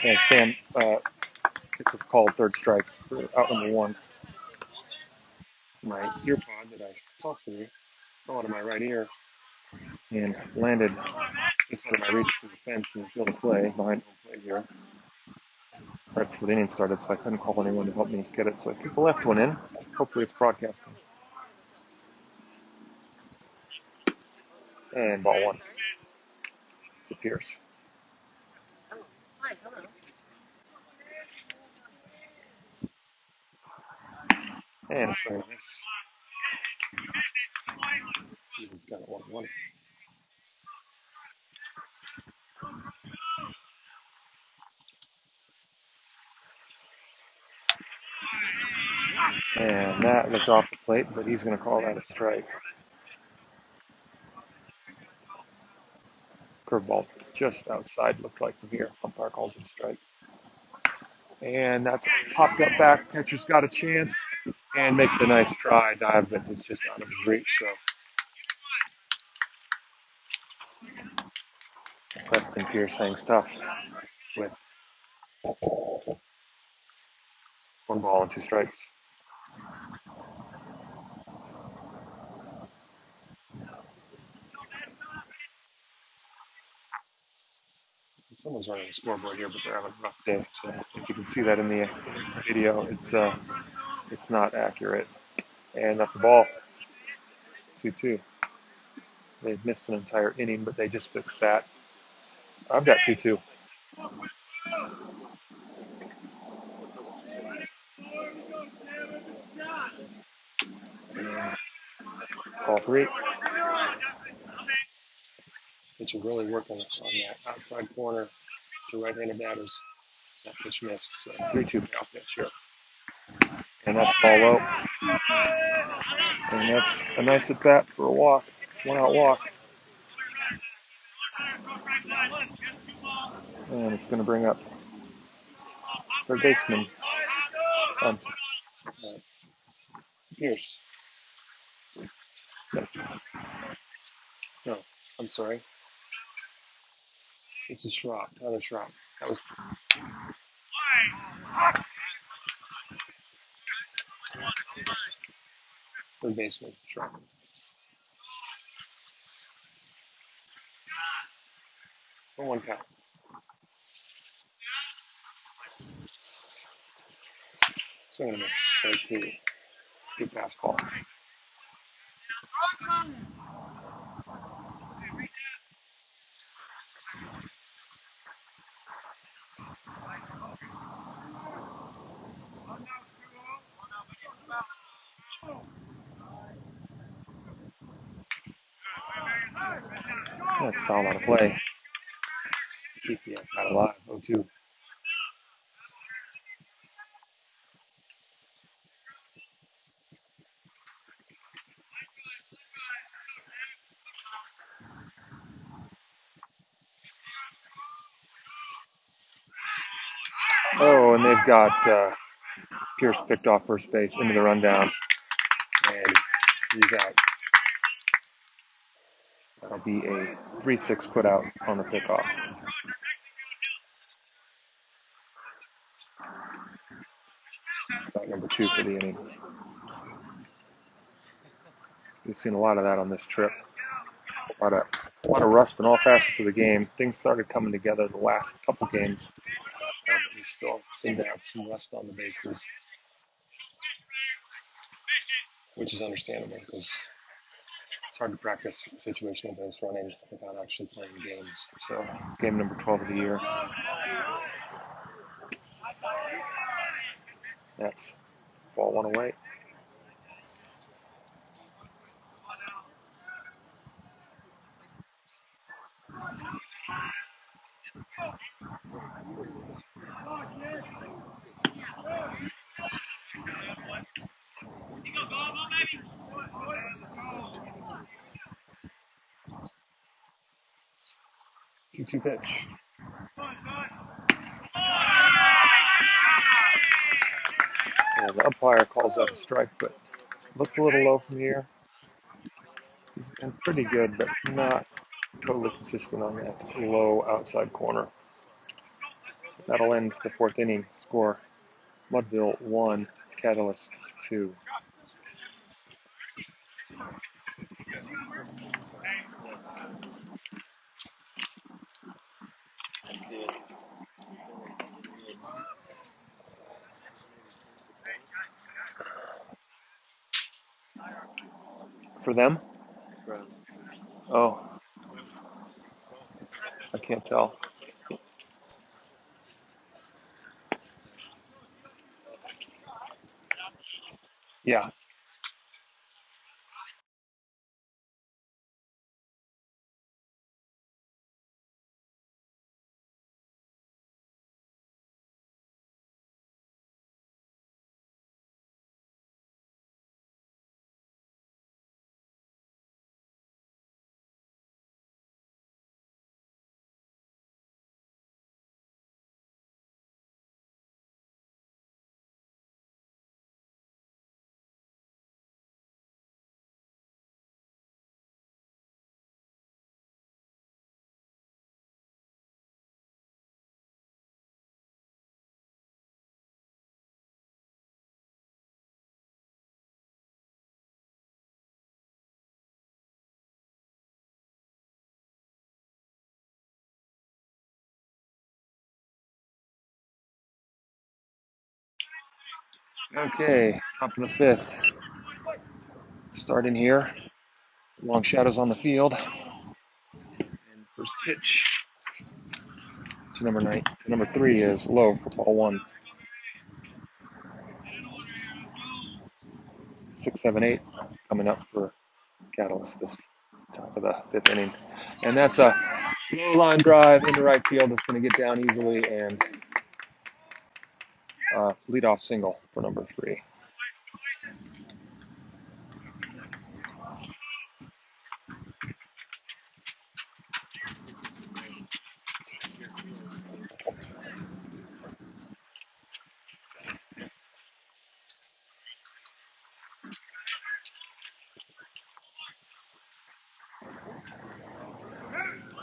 S1: and Sam gets a called third strike for out number 1. My earpod that I talked through fell out of my right ear and landed just out of my reach through the fence in the field of play behind home plate here. Right before the inning started, so I couldn't call anyone to help me get it. So I kicked the left one in. Hopefully it's broadcasting. And ball 1 to Pierce. And a swing and a miss. He's got it 1-1. And that was off the plate, but he's going to call that a strike. Curveball just outside, looked like from here. Umpire calls it a strike. And that's popped up back. Catcher's got a chance and makes a nice try dive, but it's just out of his reach. So Preston Pierce hangs tough with 1 ball and 2 strikes. Someone's running the scoreboard here, but they're having a rough day. So if you can see that in the video, it's not accurate. And that's a ball. 2-2. They've missed an entire inning, but they just fixed that. I've got 2-2. Ball 3. They should really work on that outside corner to right-handed batters. That pitch missed. So 3-2 payoff pitch here. And that's ball low. And that's a nice at bat for a walk. 1-out walk. And it's going to bring up third baseman Pierce. No, I'm sorry. This is Schropp, Tyler Schropp. That was third baseman, Schropp. 1-1 count. Swing and a miss. Strike 2. Good fastball. That's foul on a play. Keep the at-bat alive. 0-2. Oh, and they've got Pierce picked off first base into the rundown. And he's out. That'll be a 3-6 put out on the pickoff. That's out number 2 for the inning. We've seen a lot of that on this trip. A lot of rust in all facets of the game. Things started coming together the last couple games. But we still seem to have some rust on the bases, which is understandable because it's hard to practice situational base running without actually playing games. So, game number 12 of the year. That's ball 1 away. Two pitch. And the umpire calls that a strike, but looked a little low from here. He's been pretty good, but not totally consistent on that low outside corner. That'll end the 4th inning. Score: Mudville 1, Catalyst 2. For them? Oh, I can't tell. Yeah. Okay, top of the 5th. Starting here. Long shadows on the field. And first pitch to number 3 is low for ball 1. 6, 7, 8 coming up for Catalyst this top of the 5th inning. And that's a low line drive into right field that's going to get down easily, and leadoff single for number 3.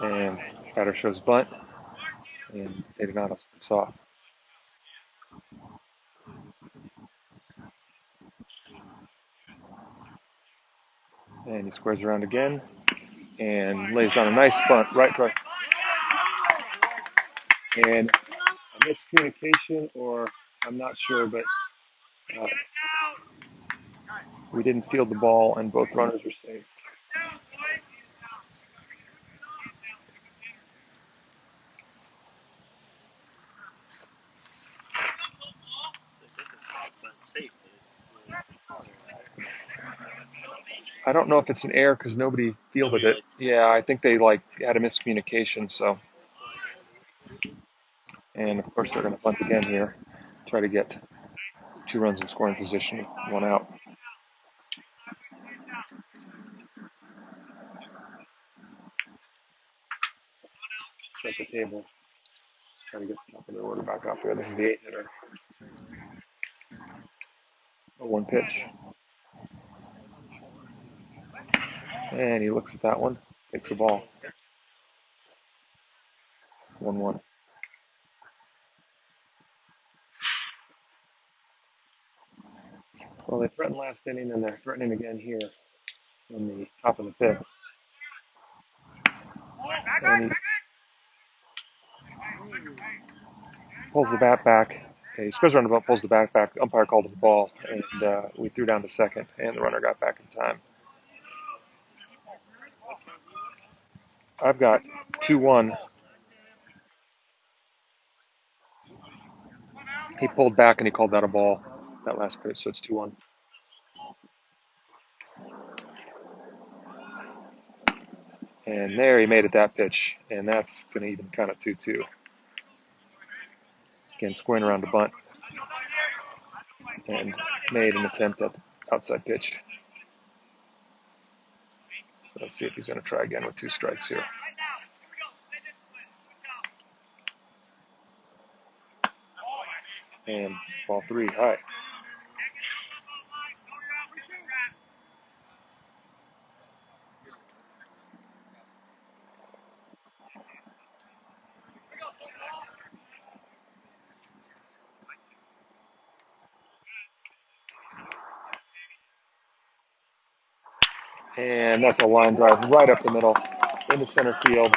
S1: And batter shows bunt, and Arenado steps off. And he squares around again and lays down a nice bunt right. And a miscommunication, or I'm not sure, but we didn't field the ball and both runners were safe. I don't know if it's an error because nobody fielded it. Yeah, I think they had a miscommunication. So, and of course they're going to bunt again here, try to get 2 runs in scoring position with 1 out. Set the table. Try to get the top of the order back up here. This is the 8th hitter. 1 pitch. And he looks at that one, takes the ball. 1-1. Well, they threatened last inning, and they're threatening again here in the top of the 5th. And he pulls the bat back. Okay, he squares around the bunt, pulls the bat back. The umpire called it the ball, and we threw down to second, and the runner got back in time. I've got 2-1. He pulled back, and he called that a ball, that last pitch, so it's 2-1. And there he made it that pitch, and that's going to even count at 2-2. Again, squaring around the bunt, and made an attempt at the outside pitch. So let's see if he's going to try again with 2 strikes here. And ball 3, high. And that's a line drive right up the middle into center field.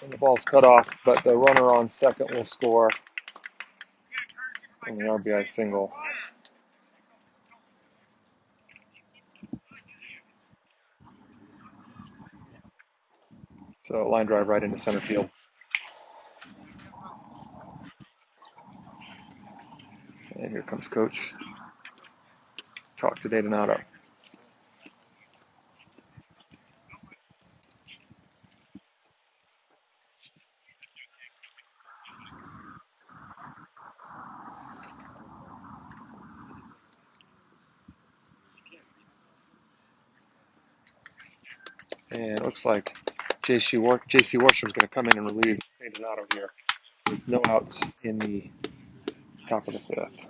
S1: And the ball's cut off, but the runner on second will score on the RBI single. So line drive right into center field. And here comes Coach. Talk to Arenado. And it looks like J.C. Worship's going to come in and relieve Arenado here with no outs in the top of the 5th.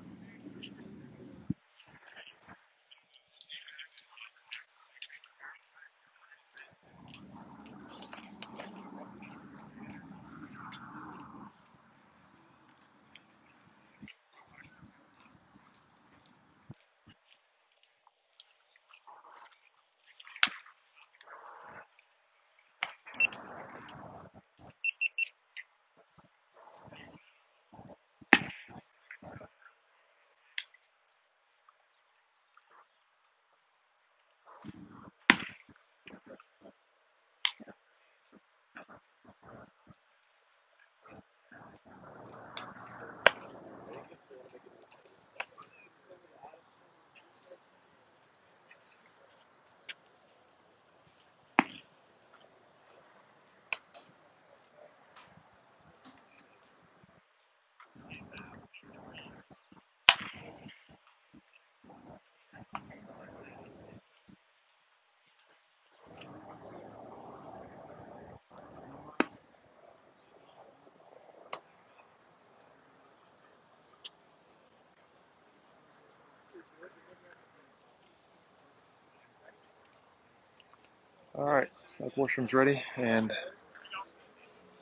S1: All right, so washroom's ready, and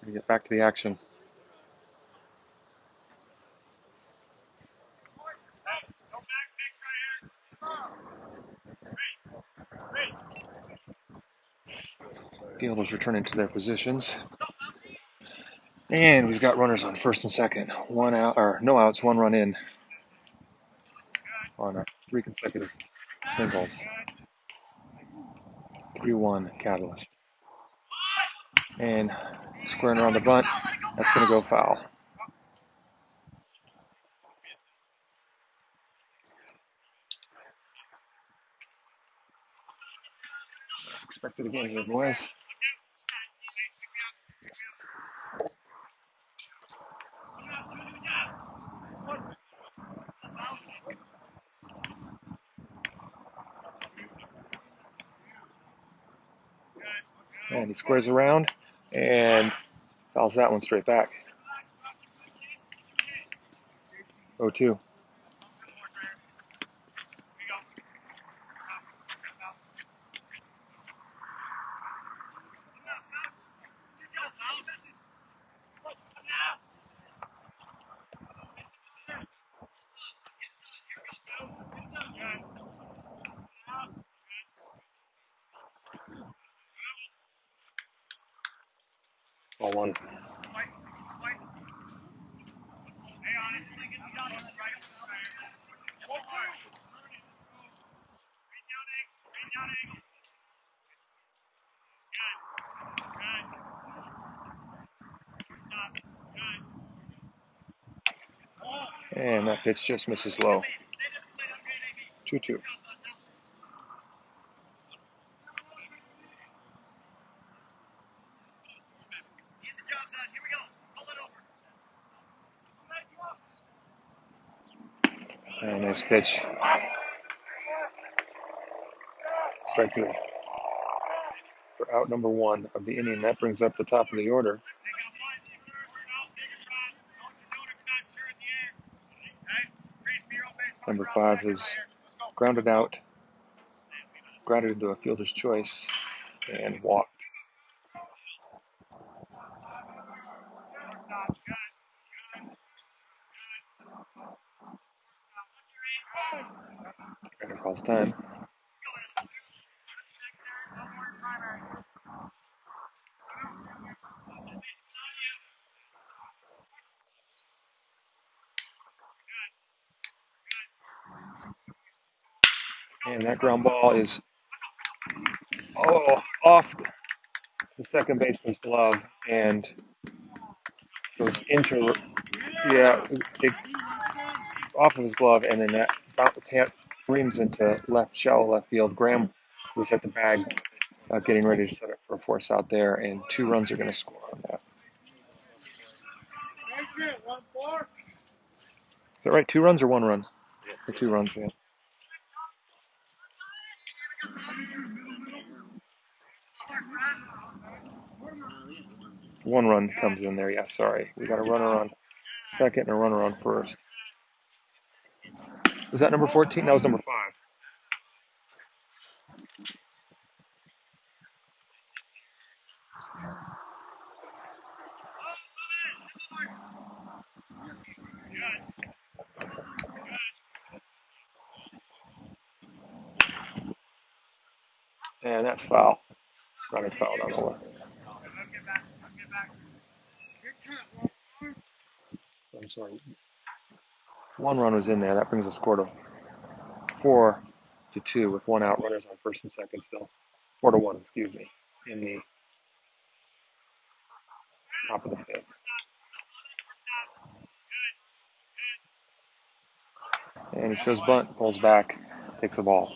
S1: we get back to the action. Fielders returning to their positions. And we've got runners on first and second. One out, or no outs, one run in on our 3 consecutive singles. 3-1 Catalyst. And squaring around the bunt, that's going to go foul. Expect it again here, boys. And he squares around and fouls that one straight back. 0-2. Ball one. And that pitch just misses low. 2-2. And nice pitch. Strike 3 for out number 1 of the inning. That brings up the top of the order. Number 5 is grounded out, grounded into a fielder's choice, and walked. Trainer calls time. And that ground ball is off the second baseman's glove and goes into off of his glove, and then that reams into shallow left field. Graham was at the bag, getting ready to set up for a force out there, and 2 runs are going to score on that. Is that right? 2 runs or 1 run? The 2 runs, yeah. One run comes in there. Yes, sorry. We got a runner on second and a runner on first. Was that number 14? That was number 5. And that's foul. Runner fouled on the left. So I'm sorry. 1 run was in there. That brings the score to 4-2 with 1 out. Runners on first and second still. 4-1, excuse me, in the top of the 5th. And he shows bunt, pulls back, takes the ball.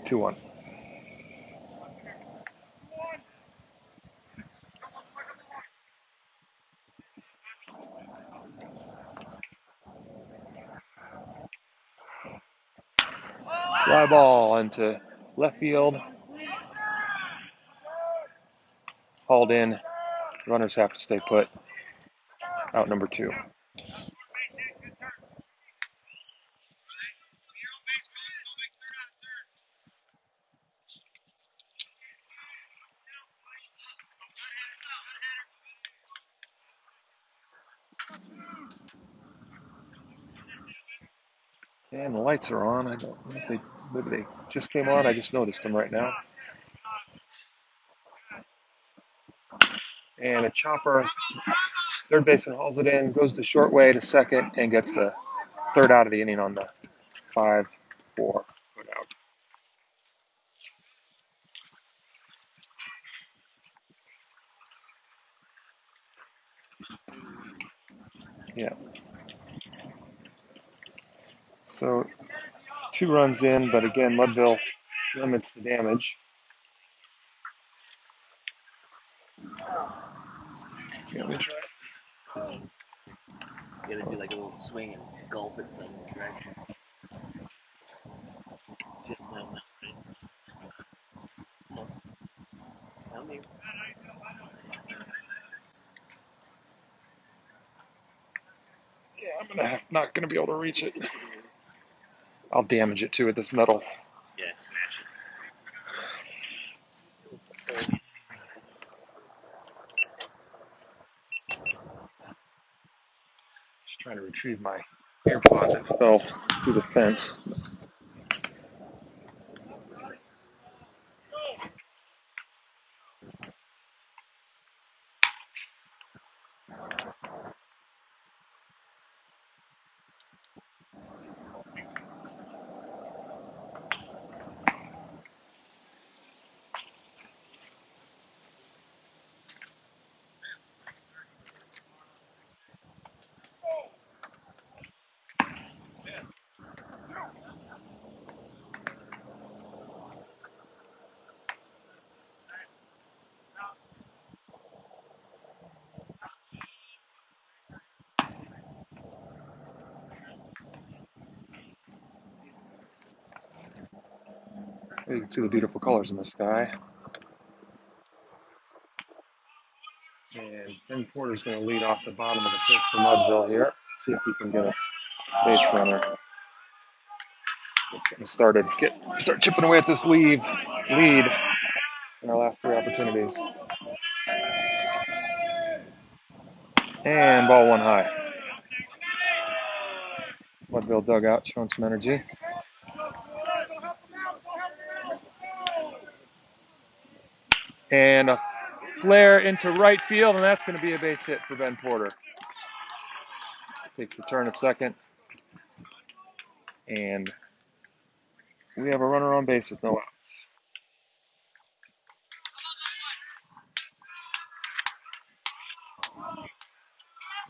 S1: 2-1. Fly ball into left field. Hauled in. Runners have to stay put. Out number 2. And the lights are on. I don't know if maybe they just came on. I just noticed them right now. And a chopper, third baseman hauls it in, goes the short way to second, and gets the third out of the inning on the 5-4 put out. Yeah. So 2 runs in, but again, Mudville limits the damage. Yeah, let me try it.
S2: You gotta do like a little swing and golf it some direction. Just now, right? Close. Down there.
S1: Yeah, not gonna be able to reach it. I'll damage it too with this metal.
S2: Yeah, smash it.
S1: Just trying to retrieve my AirPod that fell through the fence. You can see the beautiful colors in the sky. And Ben Porter's going to lead off the bottom of the 5th for Mudville here. See if he can get us base runner. Get something started. Start chipping away at this lead in our last 3 opportunities. And ball 1 high. Mudville dugout showing some energy. And a flare into right field, and that's going to be a base hit for Ben Porter. Takes the turn at second. And we have a runner on base with no outs.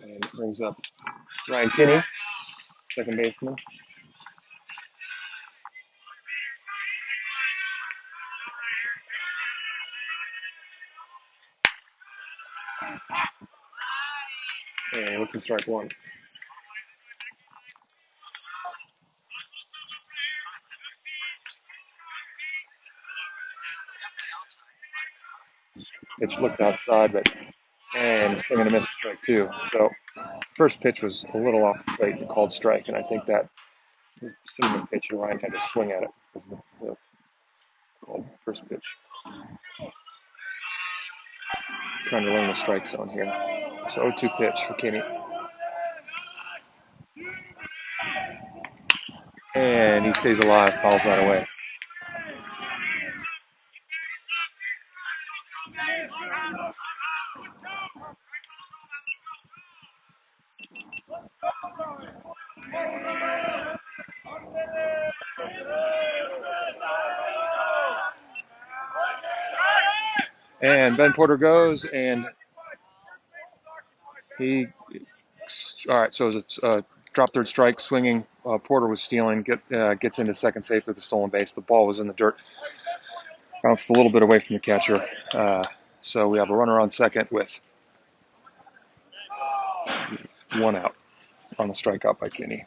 S1: And it brings up Ryan Kinney, second baseman. And looks at strike 1. Pitch looked outside, and swing and a miss, strike 2. So first pitch was a little off the plate and called strike, and I think that cinnamon pitch, Ryan had to swing at it because the called first pitch. Trying to learn the strike zone here. So 0-2 pitch for Kinney. And he stays alive, fouls that away. And Ben Porter goes, and he, all right, so it's drop third strike, swinging. Porter was stealing, gets into second safe with a stolen base. The ball was in the dirt, bounced a little bit away from the catcher. So we have a runner on second with 1 out on the strikeout by Kinney.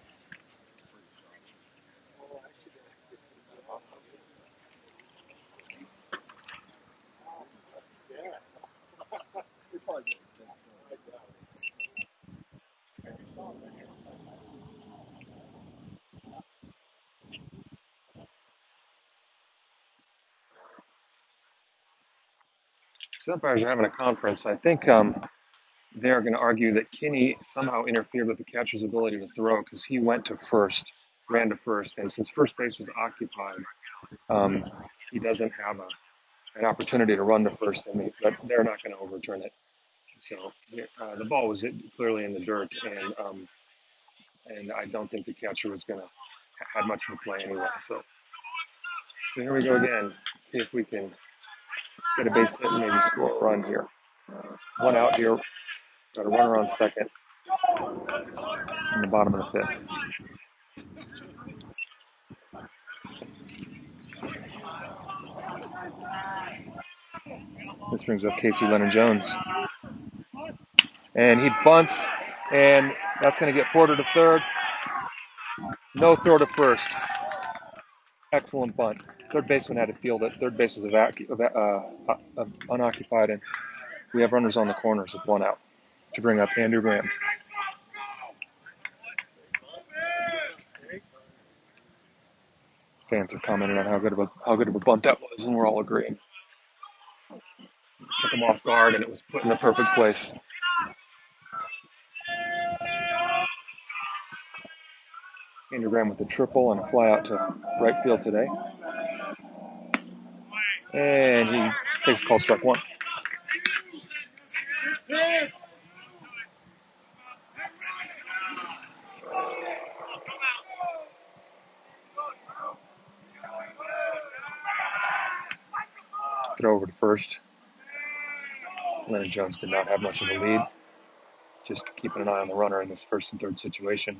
S1: So umpires are having a conference. I think they're going to argue that Kinney somehow interfered with the catcher's ability to throw because he went to first ran to first, and since first base was occupied, he doesn't have an opportunity to run to first, but they're not going to overturn it. So the ball was clearly in the dirt, and I don't think the catcher was going to had much of a play anyway. So here we go again. Let's see if we can get a base hit and maybe score a run here. One out here. Got a runner on second in the bottom of the fifth. This brings up Casey Lennon-Jones. And he bunts, and that's going to get Porter to third. No throw to first. Excellent bunt. Third baseman had to field it. Third base was unoccupied, and we have runners on the corners with one out to bring up Andrew Graham. Fans are commenting on how good of a bunt that was, and we're all agreeing. Took him off guard, and it was put in the perfect place. Andrew Graham with a triple and a fly out to right field today. And he takes a called strike one. Throw over to first. Lennon-Jones did not have much of a lead. Just keeping an eye on the runner in this first and third situation.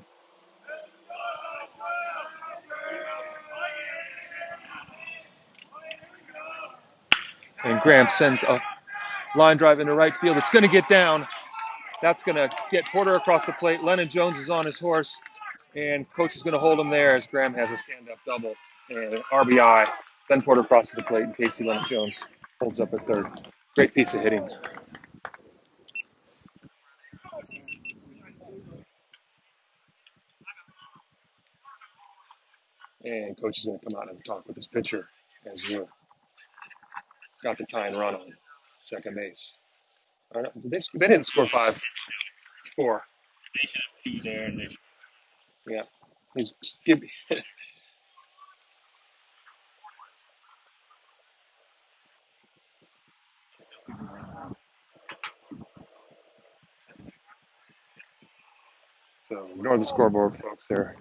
S1: And Graham sends a line drive into right field. It's going to get down. That's going to get Porter across the plate. Lennon-Jones is on his horse, and coach is going to hold him there as Graham has a stand-up double and an RBI. Then Porter crosses the plate, and Casey Lennon-Jones holds up at third. Great piece of hitting. And coach is going to come out and talk with his pitcher as we got the tying run on second base. They didn't score 5. It's 4.
S2: They should have teed there, and they.
S1: Yeah. So ignore the scoreboard, folks. They're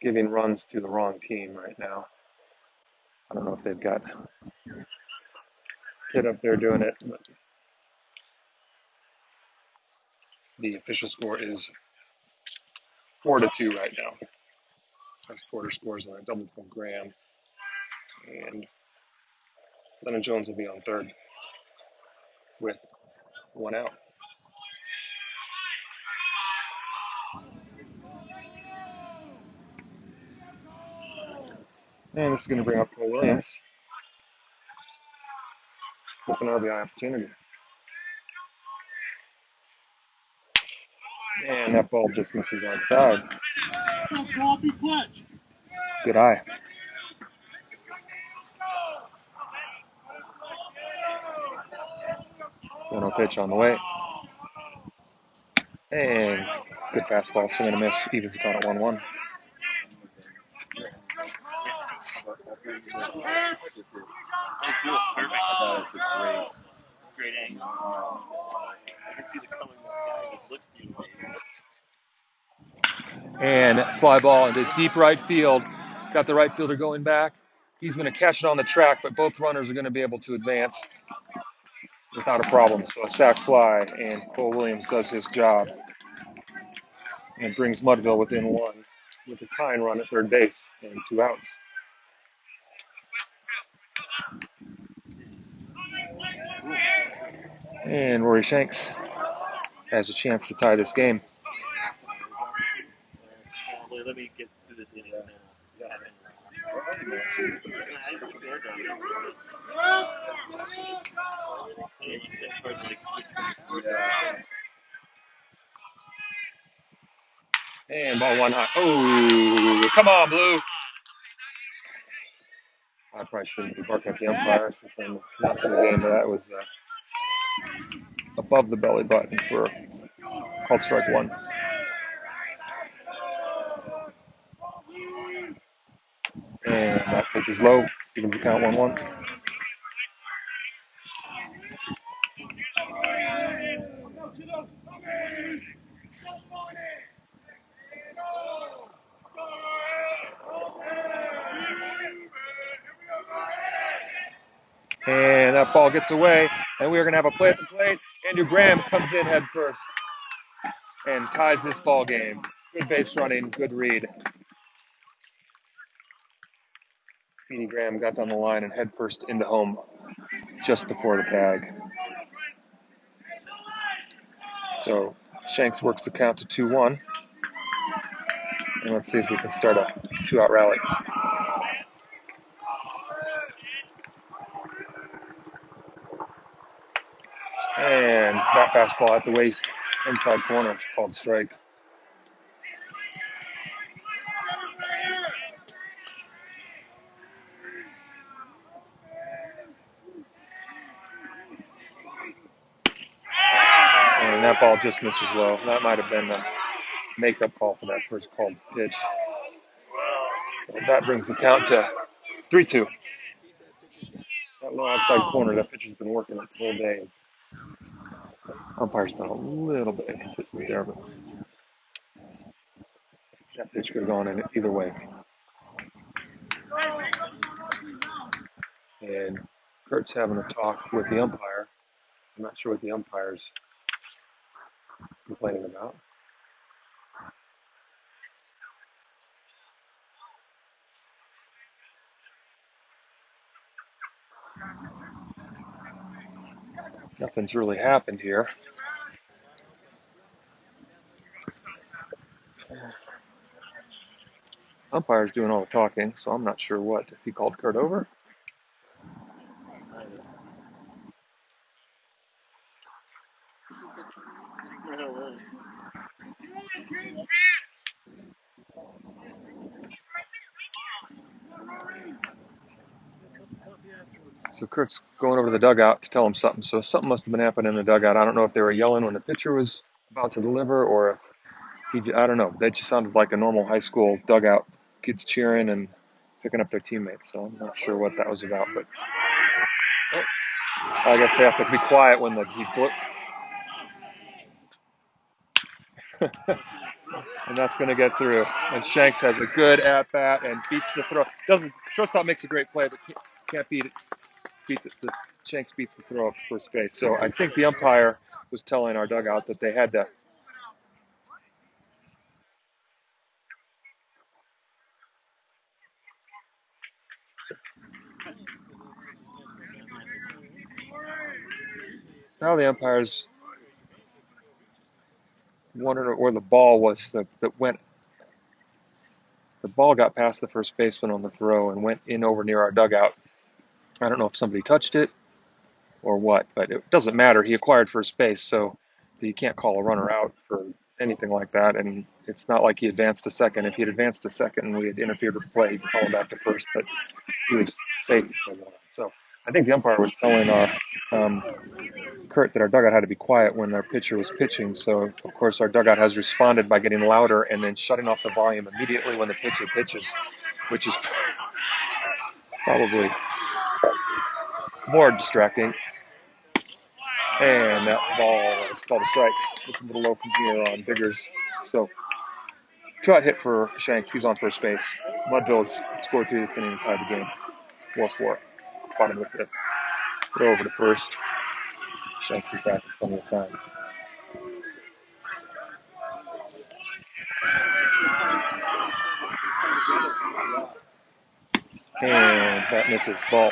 S1: giving runs to the wrong team right now. I don't know if they've got kid up there doing it, but the official score is 4-2 right now. As Porter scores on a double from Graham, and Lennon-Jones will be on third with one out. And this is going to bring up Cole Williams with an RBI opportunity. And that ball just misses outside. Good eye. 1-0 pitch on the way. And good fastball, swing and a miss, evens the count at 1-1.
S2: It feels perfect. I thought it's a great angle. I can see the color in the sky. It looks beautiful.
S1: And fly ball into deep right field. Got the right fielder going back. He's going to catch it on the track, but both runners are going to be able to advance without a problem. So a sac fly, and Cole Williams does his job and brings Mudville within one with a tying run at third base and 2 outs. And Rory Shanks has a chance to tie this game.
S2: Let me get through this inning now.
S1: And ball 1 high. Oh, come on, Blue. I probably shouldn't be barking at the umpire since I'm announcing the game, but that was above the belly button for called strike 1. Pitches low, evens the count 1-1. And that ball gets away, and we are going to have a play at the plate. Andrew Graham comes in head first and ties this ball game. Good base running, good read. Speedy Graham got down the line and head first into home just before the tag. So Shanks works the count to 2-1. And let's see if we can start a 2-out rally. And that fastball at the waist, inside corner, called strike. And that ball just misses low. That might have been a makeup call for that first called pitch. And that brings the count to 3-2. That low outside corner, that pitcher's been working it the whole day. Umpire's been a little bit inconsistent there, but that pitch could have gone in either way. And Kurt's having a talk with the umpire. I'm not sure what the umpire's complaining about. Nothing's really happened here. Umpire's doing all the talking, so I'm not sure what. If he called Kurt over? So Kurt's going over to the dugout to tell him something. So something must have been happening in the dugout. I don't know if they were yelling when the pitcher was about to deliver or if I don't know. They just sounded like a normal high school dugout. Kids cheering and picking up their teammates. So I'm not sure what that was about. But I guess they have to be quiet when and that's going to get through. And Shanks has a good at bat and beats the throw. Shortstop makes a great play, but can't beat it. Shanks beats the throw up to first base. So I think the umpire was telling our dugout that they had to. So now the umpires wondering where the ball was that went. The ball got past the first baseman on the throw and went in over near our dugout. I don't know if somebody touched it or what, but it doesn't matter. He acquired first base, so you can't call a runner out for anything like that. And it's not like he advanced to second. If he had advanced to second and we had interfered with the play, he'd call him back to first, but he was safe for one. So I think the umpire was telling our Kurt that our dugout had to be quiet when our pitcher was pitching. So, of course, our dugout has responded by getting louder and then shutting off the volume immediately when the pitcher pitches, which is probably more distracting. And that ball is called a strike. It's a little low from here on Biggers. So, 2-out hit for Shanks. He's on first base. Mudville has scored 3 this inning and tied the game. 4-4. Bottom of the 5th. Throw over to first. Shanks is back in plenty of time. And that misses. Ball.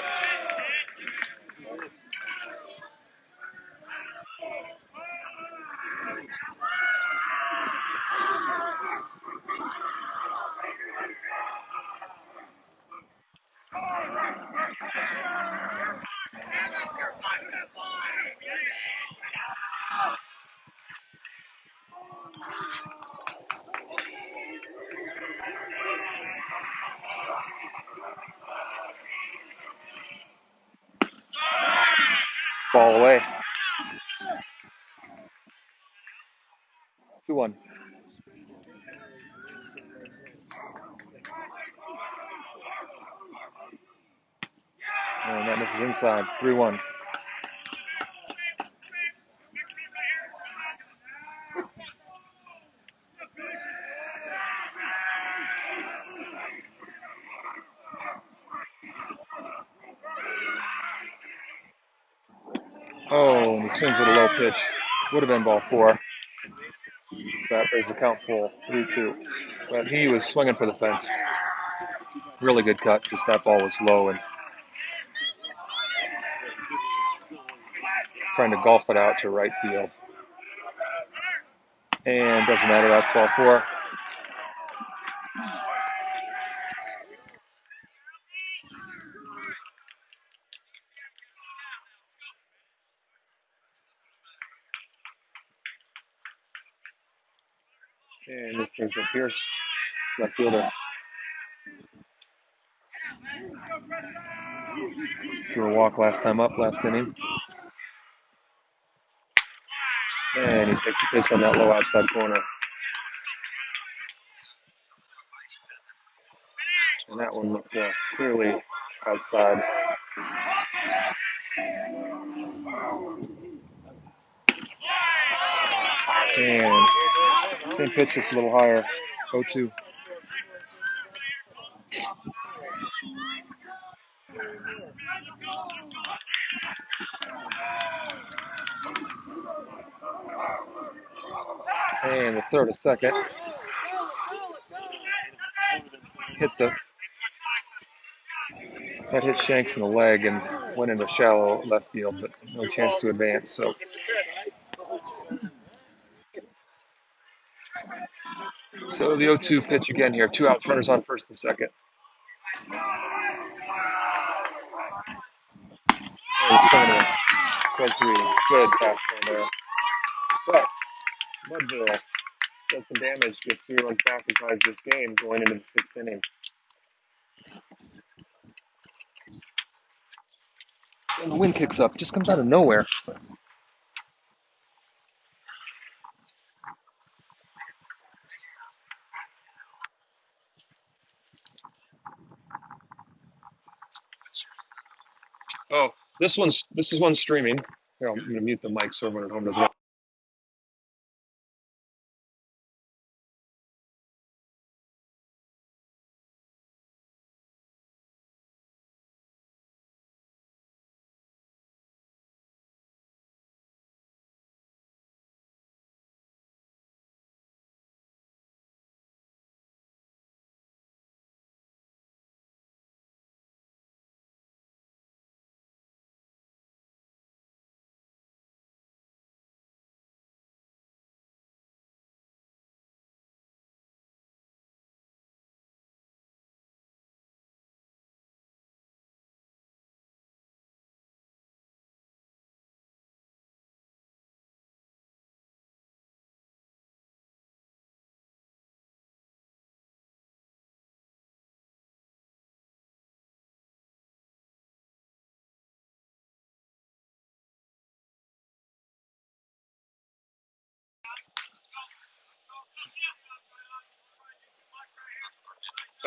S1: Ball away. 2-1. And that misses inside. 3-1. Oh, and he swings with a low pitch. Would have been ball 4. That brings the count full. 3-2. But he was swinging for the fence. Really good cut. Just that ball was low and trying to golf it out to right field. And doesn't matter. That's ball 4. And this brings up Pierce, left fielder. Drew a walk last time up, last inning. And he takes a pitch on that low outside corner. And that one looked clearly outside. And same pitch, just a little higher. 0-2. And the throw to second. That hit Shanks in the leg and went into shallow left field, but no chance to advance. So the 0-2 pitch again here. 2 outs, runners on first and second. And it's coming in. Strike 3. Good fastball there. But Mudville does some damage, gets 3 runs back and ties this game going into the 6th inning. And the wind kicks up. Just comes out of nowhere. Oh, this is one streaming. Here, I'm gonna mute the mic so everyone at home doesn't.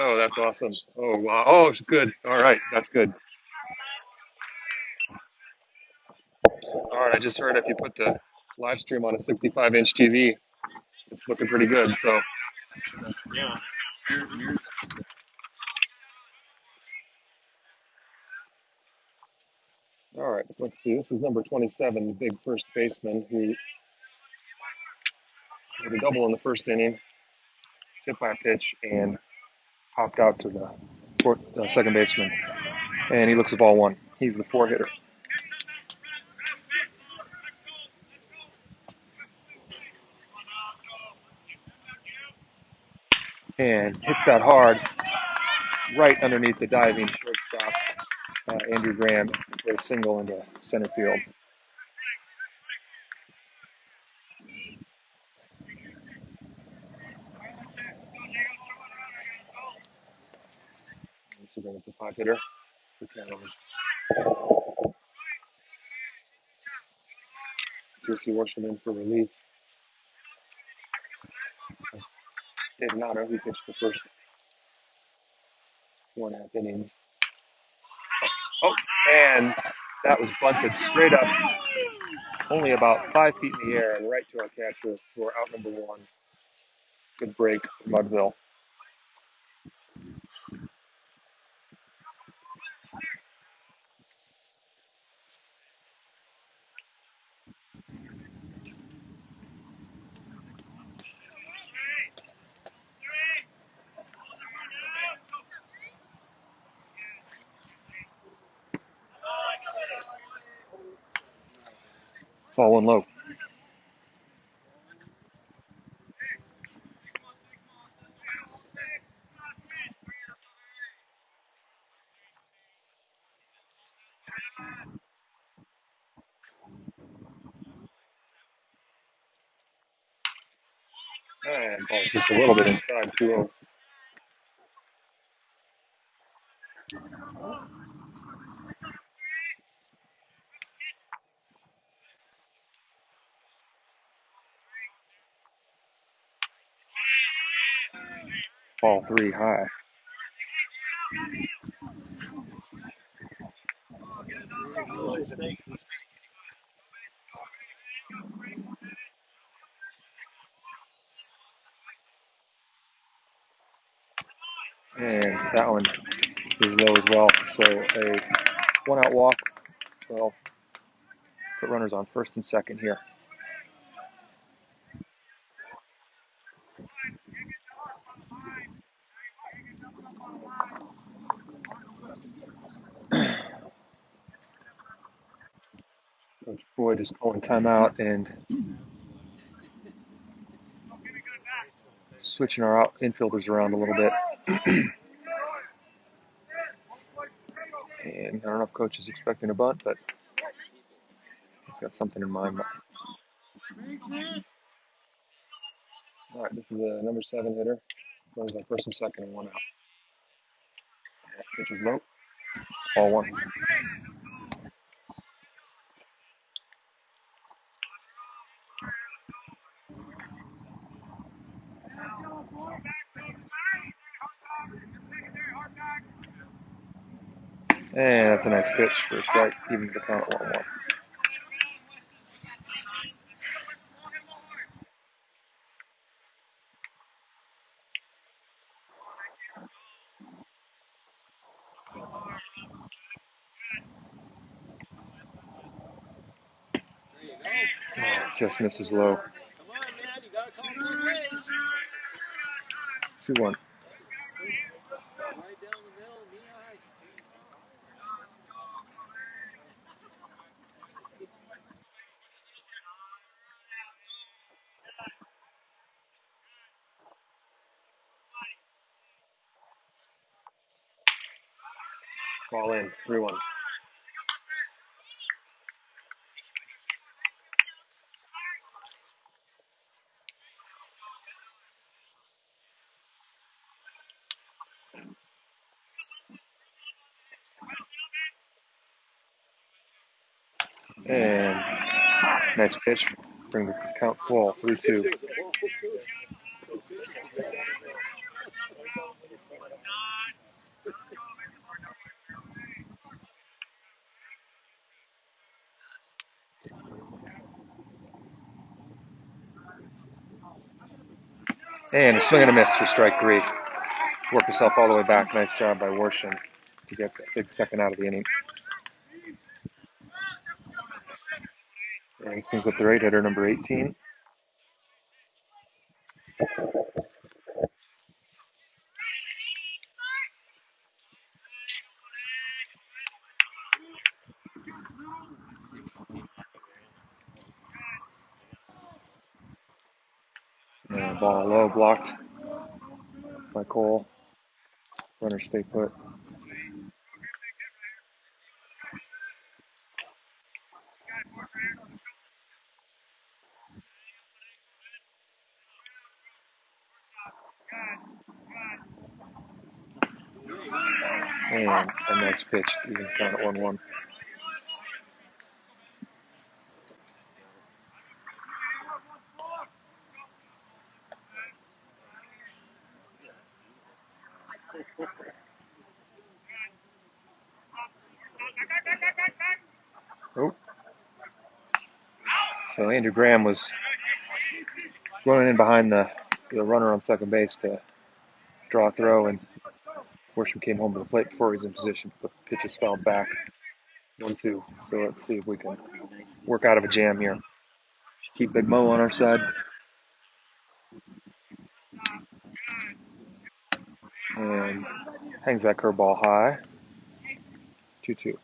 S1: Oh, that's awesome. Oh, wow. Oh, good. All right, that's good. All right, I just heard if you put the live stream on a 65-inch TV, it's looking pretty good. So,
S2: Yeah.
S1: all right, so let's see. This is number 27, the big first baseman who hit a double in the first inning, hit by a pitch, and popped out to the second baseman. And he looks at ball 1. He's the 4 hitter. And hits that hard right underneath the diving shortstop, Andrew Graham, for a single into center field. So bring up the 5 hitter for Cannabis. J.C. Washerman for relief. Dave Nada, who pitched the first 4.5 innings. Oh, and that was bunted straight up, only about 5 feet in the air and right to our catcher for out number one. Good break, Mudville. Ball one low. And ball's just a little bit inside 2-0. Ball 3 high. And that one is low as well. So a 1-out walk. Well, put runners on first and second here. Coach Boyd is calling timeout and switching our infielders around a little bit. And I don't know if coach is expecting a bunt, but he's got something in mind. All right, this is a number 7 hitter. Runs on first and second and 1 out. Pitch is low. Ball 1. And that's a nice pitch for a strike, evens the count at 1-1. Just misses low.
S2: Come on, man, you gotta call both ways.
S1: 2-1.
S2: Right down the middle, knee high.
S1: Ball in. 3-1. And nice pitch. Bring the count full. 3-2. And a swing and a miss for strike 3. Worked himself all the way back. Nice job by Warshin to get the big second out of the inning. And this brings up the right hitter, number 18. And ball low, blocked by Cole. Runner stay put. And a nice pitch, even count at 1-1. So Andrew Graham was running in behind the runner on second base to draw a throw, and Worsham came home to the plate before he was in position. The pitch is fouled back, 1-2. So let's see if we can work out of a jam here. Keep Big Mo on our side. And hangs that curveball high. 2-2.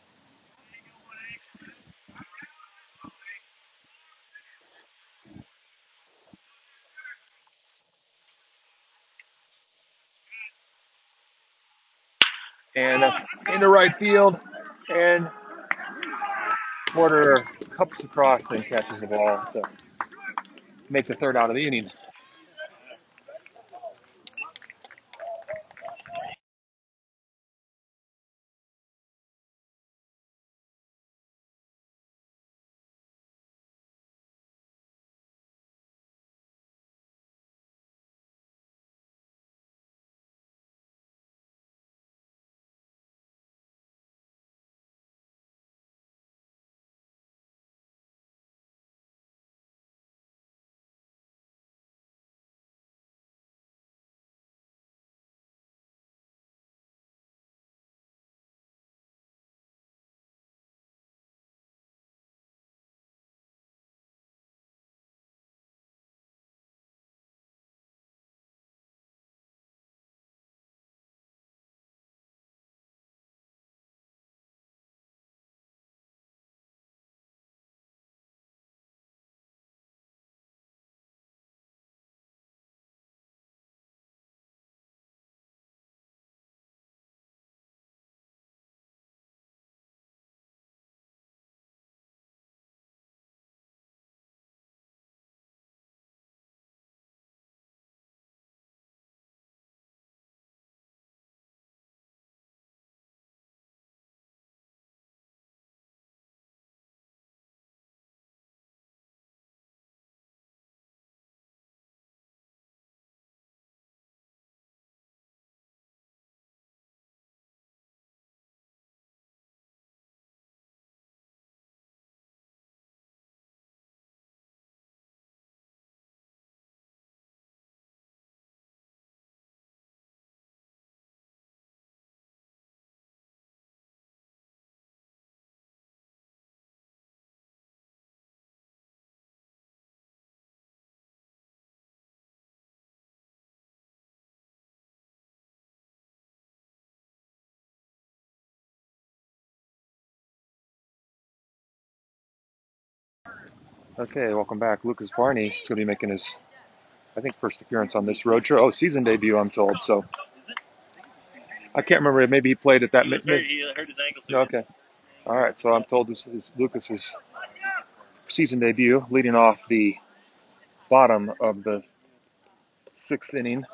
S1: And that's into right field. And Porter cups across and catches the ball to make the third out of the inning. Okay, welcome back. Lucas Barney is going to be making his, I think, first appearance on this road show. Oh, season debut, I'm told. So I can't remember. Maybe he played at that.
S2: He hurt his ankle.
S1: No, okay. All right. So I'm told this is Lucas's season debut, leading off the bottom of the sixth inning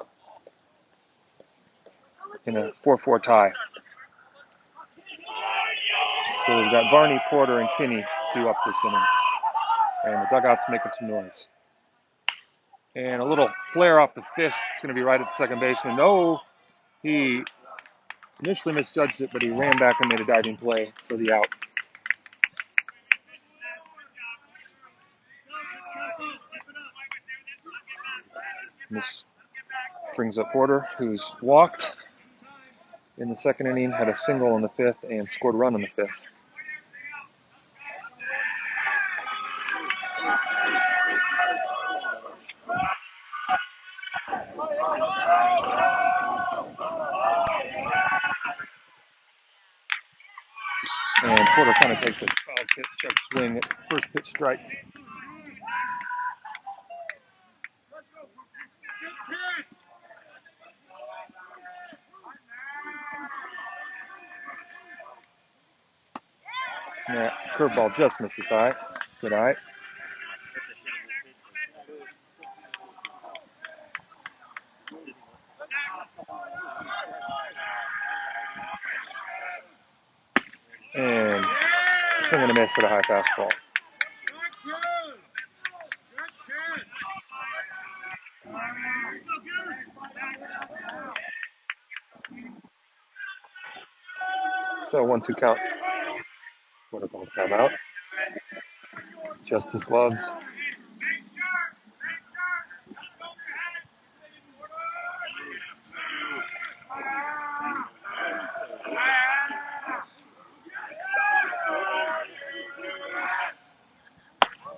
S1: in a 4-4 tie. So we've got Barney, Porter, and Kinney due up this inning. And the dugout's making some noise. And a little flare off the fist. It's going to be right at the second baseman. No, he initially misjudged it, but he ran back and made a diving play for the out. And this brings up Porter, who's walked in the second inning, had a single in the fifth, and scored a run in the fifth. And Porter kind of takes a foul pitch check swing at first pitch strike. Yeah, curveball just misses high. Good eye. And swing and a miss at a high fastball. So 1-2 count. Porter calls timeout. Just his gloves.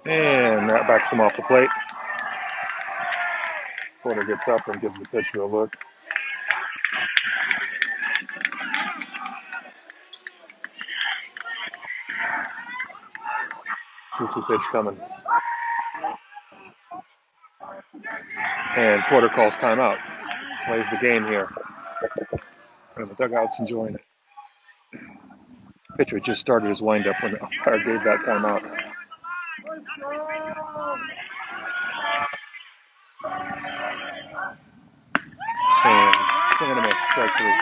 S1: And that backs him off the plate. Porter gets up and gives the pitcher a look. Two pitch coming. And Porter calls timeout. Plays the game here. And the dugout's enjoying it. Pitcher just started his windup when the umpire gave that timeout. And swing and a miss, strike three.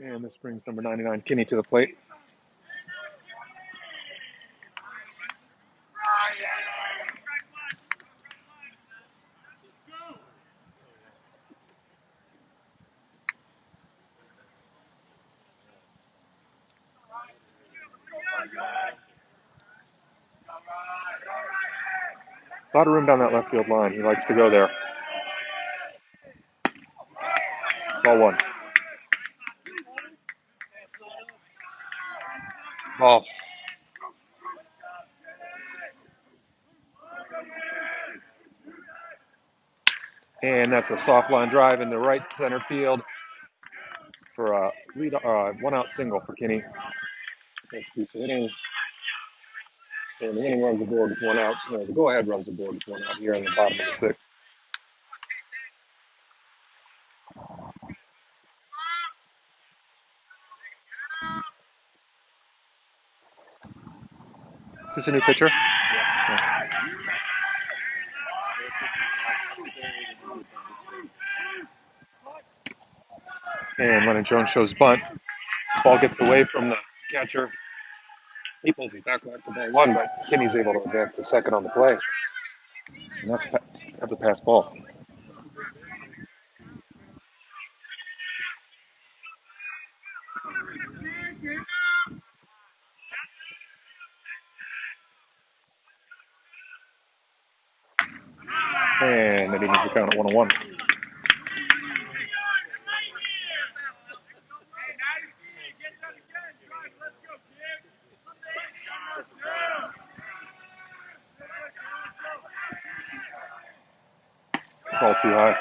S1: And this brings number 99, Kinney, to the plate. A lot of room down that left field line. He likes to go there. Ball one. Ball. And that's a soft line drive into right center field for a one out single for Kinney. Nice piece of hitting. And the winning runs aboard with one out. No, the go-ahead runs aboard with one out here in the bottom of the sixth. Is this a new pitcher? Yeah. And Lennon Jones shows bunt. Ball gets away from the catcher. He pulls his back leg for ball one, but Kinney's able to advance to second on the play. And that's a pass ball. And that evens the count at 1-1. Ball too high.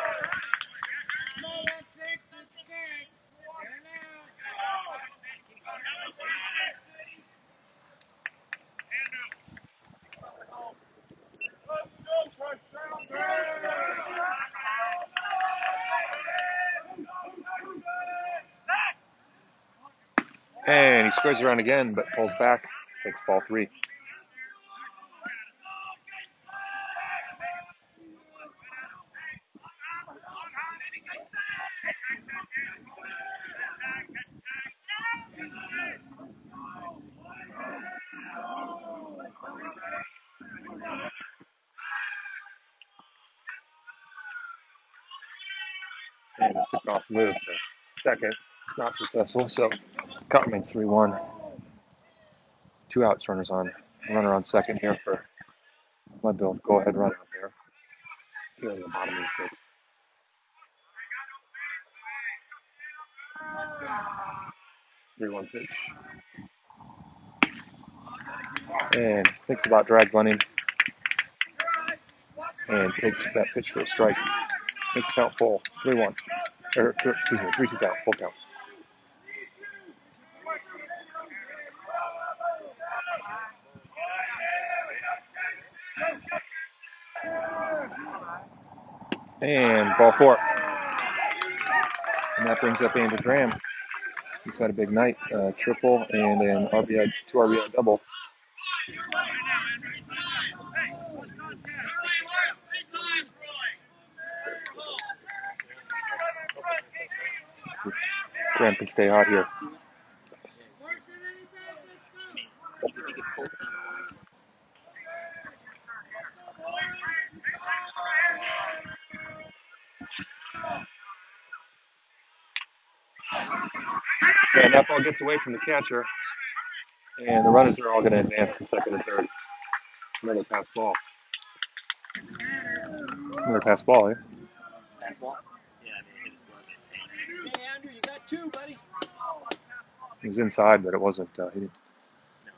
S1: And he squares around again, but pulls back. Takes ball three. And a kickoff move to second. It's not successful, so count remains 3-1. 2 outs, runners on. Runner on second here for Leadville. Go ahead run out there. Here in the bottom of the sixth. 3-1 pitch. And thinks about drag bunting. And takes that pitch for a strike. Makes count full. 3-1. Excuse me, 3-2 count. Full count. And ball four. And that brings up Andrew Graham. He's had a big night. Triple and an RBI, 2 RBI double. Graham can stay hot here. And that ball gets away from the catcher. And the runners are all going to advance to second and third. Another pass ball. Another pass ball, eh?
S2: Pass ball? Yeah, I mean, hit his glove. Hey, Andrew, you got two, buddy.
S1: He was inside, but it wasn't. He didn't.
S2: No,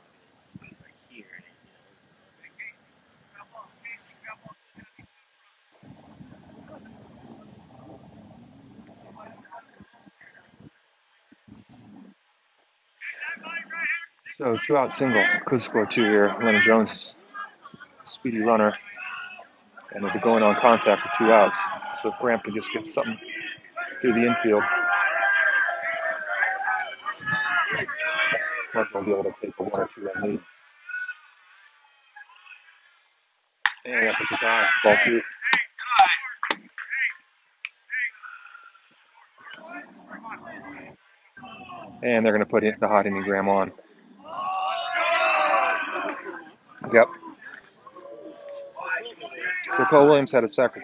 S2: he's like here.
S1: So 2-out single. Could score 2 here. Lennon Jones is a speedy runner, and they'll be going on contact with 2 outs. So if Graham can just get something through the infield, Mark will be able to take a 1 or 2 run lead. And that pitch is high. Ball 2. And they're going to put the hot inning Graham on. Yep. So Cole Williams had a sac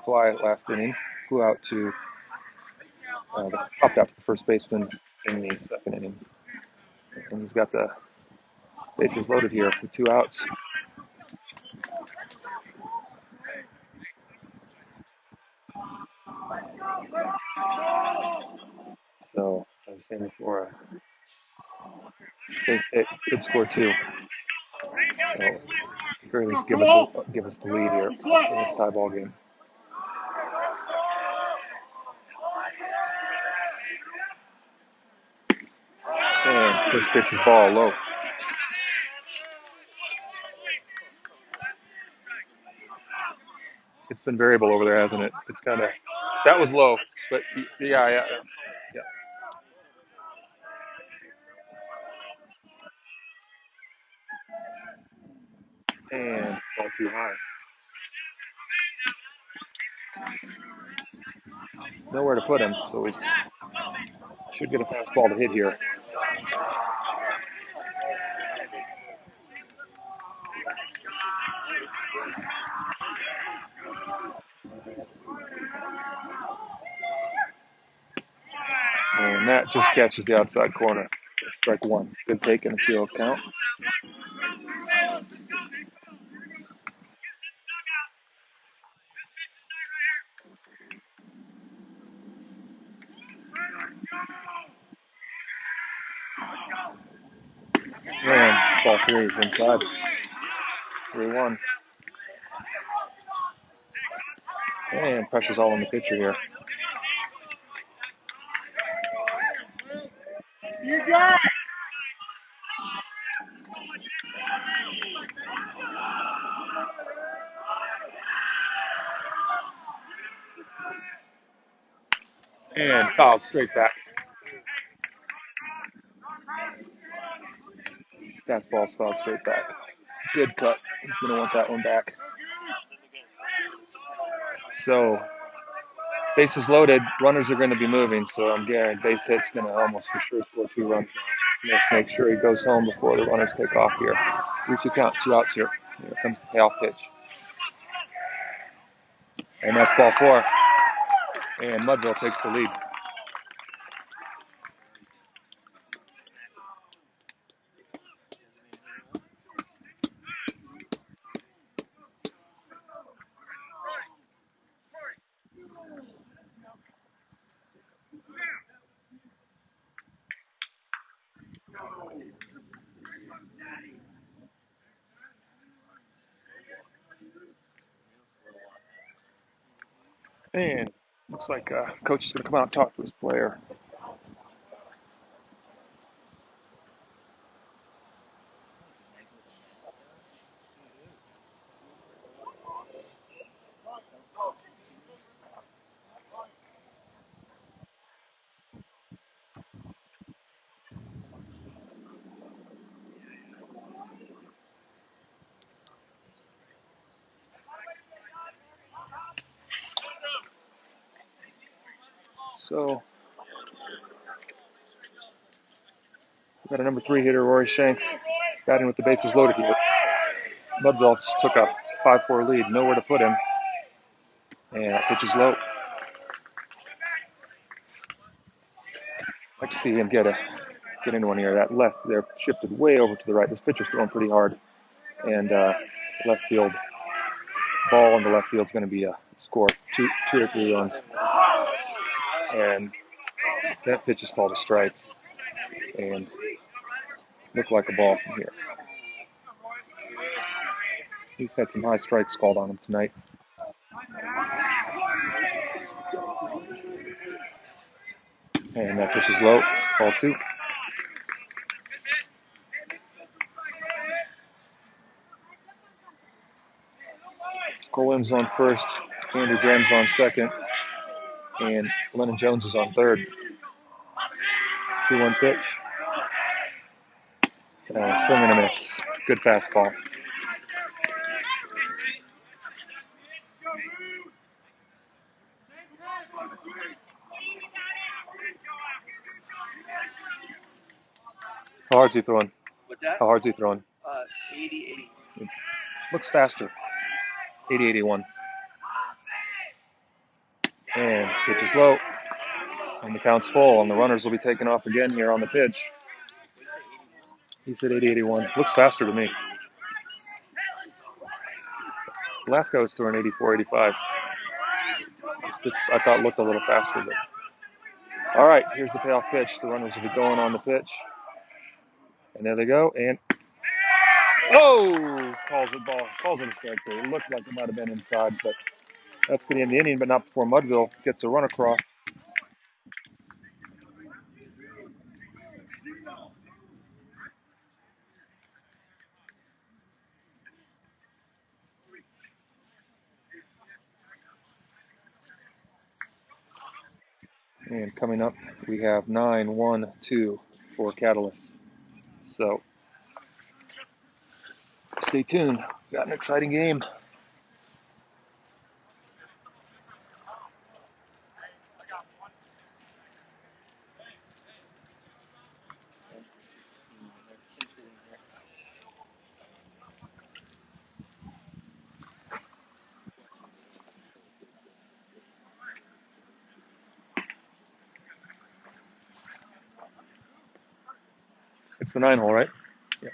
S1: fly last inning. Flew out to, popped out to the first baseman in the second inning. And he's got the bases loaded here with 2 outs. So, as I was saying before, base hit could score 2. So, or at least give us the lead here in this tie ball game. And first pitch is ball low. It's been variable over there, hasn't it? It's kind of, that was low, but yeah. And ball too high. Nowhere to put him, so he should get a fastball to hit here. And that just catches the outside corner. Strike 1. Good take and a 2-0 count. And ball 3 is inside. 3-1. And pressure's all on the pitcher here.
S3: You got it.
S1: And fouled straight back. Fastball's fouled straight back. Good cut. He's going to want that one back. So, bases loaded. Runners are going to be moving, so I'm guaranteed base hit's going to almost for sure score 2 runs now. Let's make sure he goes home before the runners take off here. 3-2 count, 2 outs here. Here comes the payoff pitch. And that's ball 4. And Mudville takes the lead. And looks like coach is going to come out and talk to his player. So, we got a number 3 hitter, Rory Shanks, batting with the bases loaded here. Mudville just took a 5-4 lead, nowhere to put him. And that pitch is low. I'd like to see him get into one here. That left, they're shifted way over to the right. This pitcher's throwing pretty hard. And left field, ball in the left field is going to be a score, two or three runs. And That pitch is called a strike and looked like a ball from here. He's had some high strikes called on him tonight. And that pitch is low, ball 2. Cole Williams on first, Andrew Graham's on second, and Lennon Jones is on third. 2-1 pitch. Swing and a miss. Good fastball. How hard's he throwing?
S2: What's that?
S1: How hard's he throwing?
S2: 80.
S1: Looks faster. 80-81. And pitch is low. And the count's full, and the runners will be taken off again here on the pitch. He said 80-81. Looks faster to me. The last guy was throwing 84-85. This I thought looked a little faster. But all right, here's the payoff pitch. The runners will be going on the pitch. And there they go. And calls it a strike there. It looked like it might have been inside, but that's going to end the inning, but not before Mudville gets a run across. And coming up, we have 9-1-2 for Catalyst. So stay tuned. Got an exciting game. It's the 9 hole, right? Yeah.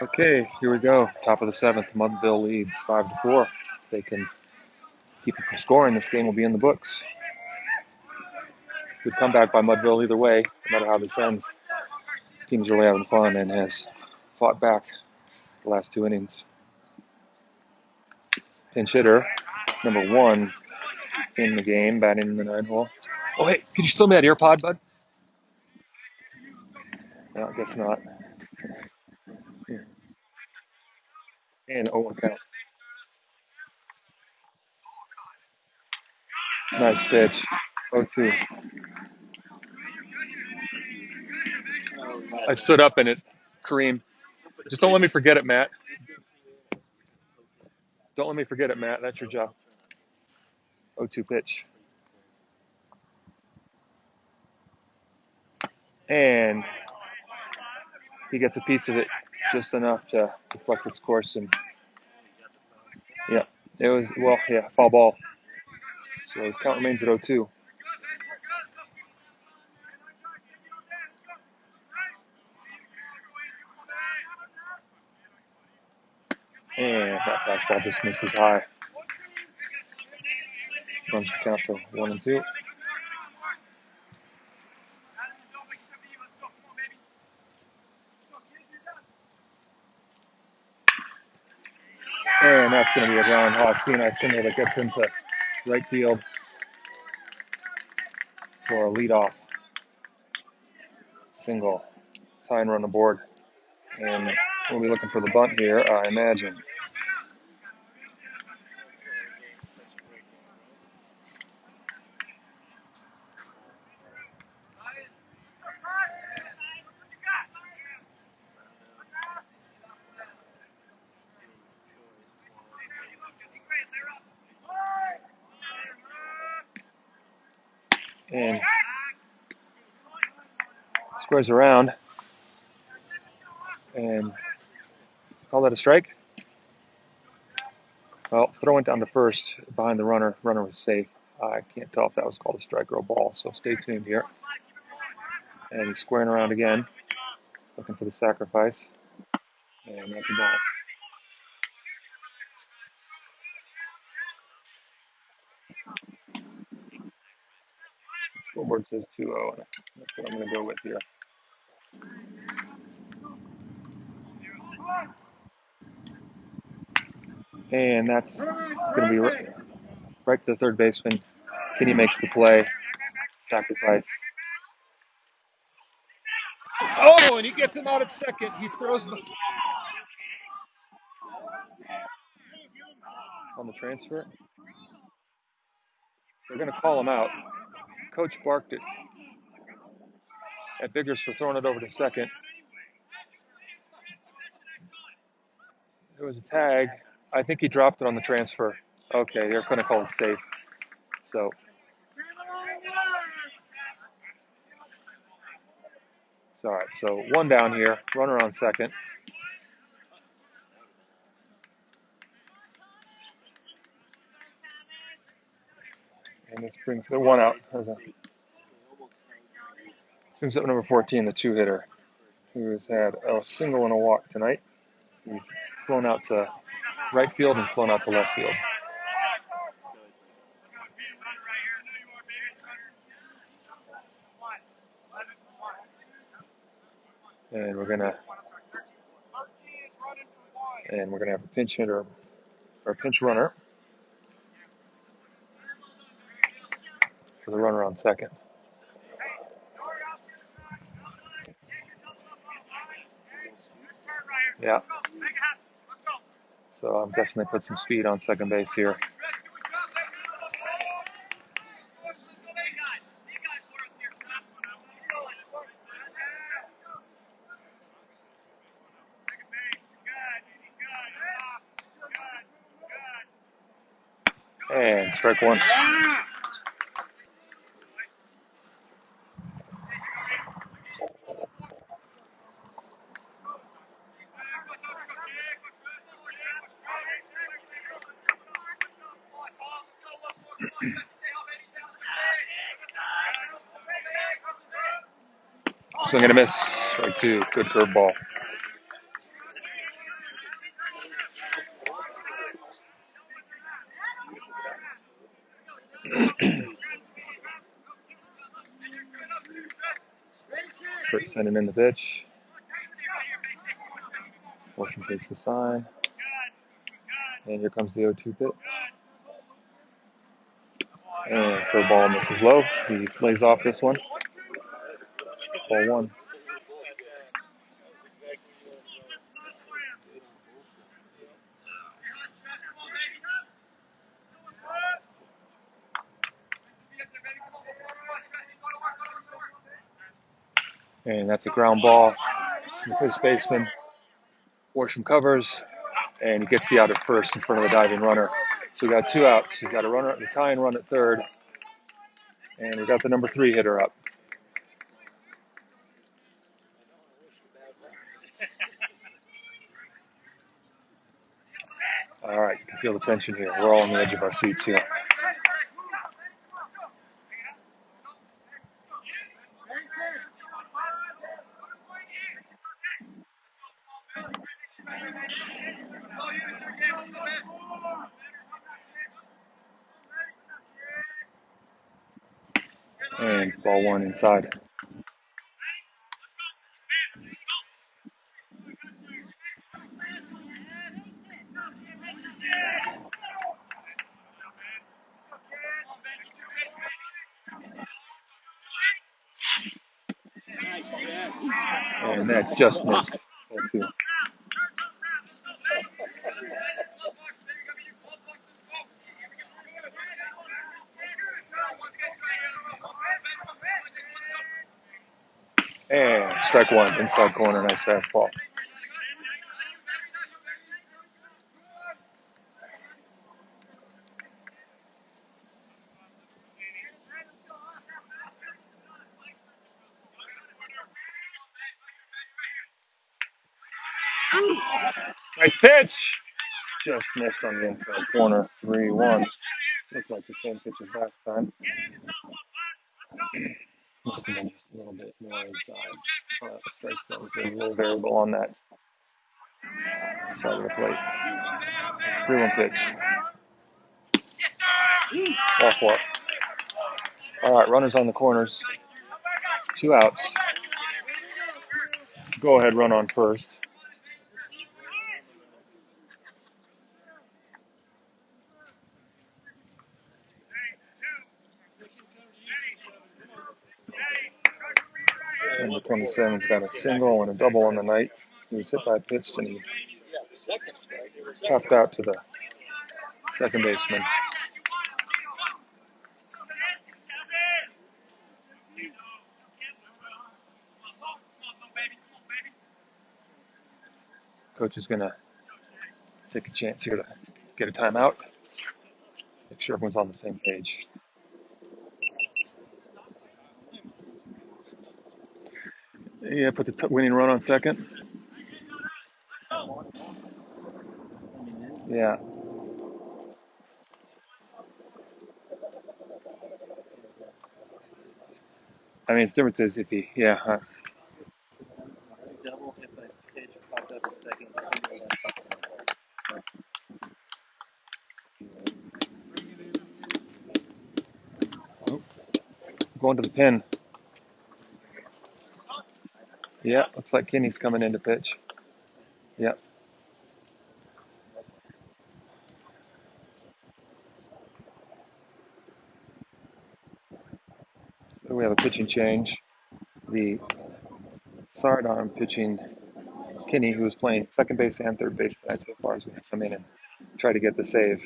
S1: Okay, here we go. Top of the 7th, Mudville leads 5-4. If they can keep it from scoring, this game will be in the books. Good comeback by Mudville either way, no matter how this ends. The team's really having fun and has fought back the last 2 innings. Pinch hitter, number 1 in the game, batting in the 9 hole. Oh, hey, could you steal me that ear pod, bud? No, I guess not. Yeah. And 0-1 count. Nice pitch. 0-2. I stood up in it. Kareem. Just don't let me forget it, Matt. Don't let me forget it, Matt. That's your job. 0-2 pitch. And he gets a piece of it just enough to deflect its course. And yeah, it was, well, yeah, foul ball. So his count remains at 0-2. And that fastball just misses high. Runs the count to 1-2. And that's going to be a Ron Haas CNI single that gets into right field for a leadoff single. Tying run aboard. And we'll be looking for the bunt here, I imagine. and squares around and call that a strike. Well, throwing down to first behind the runner. Runner was safe. I can't tell if that was called a strike or a ball, so stay tuned here. And he's squaring around again, looking for the sacrifice. And that's a ball. Scoreboard says 2-0, and that's what I'm going to go with here. And that's going to be right to the third baseman. Kenny makes the play. Sacrifice. Oh, and he gets him out at second. He throws on the transfer. So they're going to call him out. Coach barked at Biggers for throwing it over to second. It was a tag. I think he dropped it on the transfer. Okay, they're going to call it safe. So it's all right. So one down here. Runner on second. And this brings the one out. Brings up number 14, the two-hitter, who has had a single and a walk tonight. He's flown out to right field and flown out to left field. And we're gonna have a pinch hitter or a pinch runner for the runner on second. Yeah. So I'm guessing they put some speed on second base here. And strike one. Swing and a miss. Strike two. Good curveball. Kurt sending in the pitch. Worsham takes the sign. And here comes the 0-2 pitch. And curveball misses low. He lays off this one. Ball one. And that's a ground ball. The first baseman. Worsham covers. And he gets the out at first in front of the diving runner. So we got two outs. We've got a runner, the tying run at third. And we got the number 3 hitter up. All right, you can feel the tension here. We're all on the edge of our seats here. And ball one inside. And that just missed. Ball two. And strike one, inside corner, nice fastball. Nice pitch. Just missed on the inside corner. 3-1. Looked like the same pitch as last time. Must have been just a little bit more inside. Strike zone was a little variable on that side of the plate. 3-1 pitch. Ball four. All right, runners on the corners. 2 outs. Go ahead, run on first. Number 27's got a single and a double on the night. He was hit by a pitch and he popped out to the second baseman. Coach is going to take a chance here to get a timeout. Make sure everyone's on the same page. Yeah, put the winning run on second. Yeah. I mean, the difference is if he,
S2: Double hit by pitch, popped up a second.
S1: going to the pin. Yeah, looks like Kenny's coming in to pitch. Yeah. So we have a pitching change. The sidearm pitching Kenny, who was playing second base and third base tonight so far, is going to come in and try to get the save.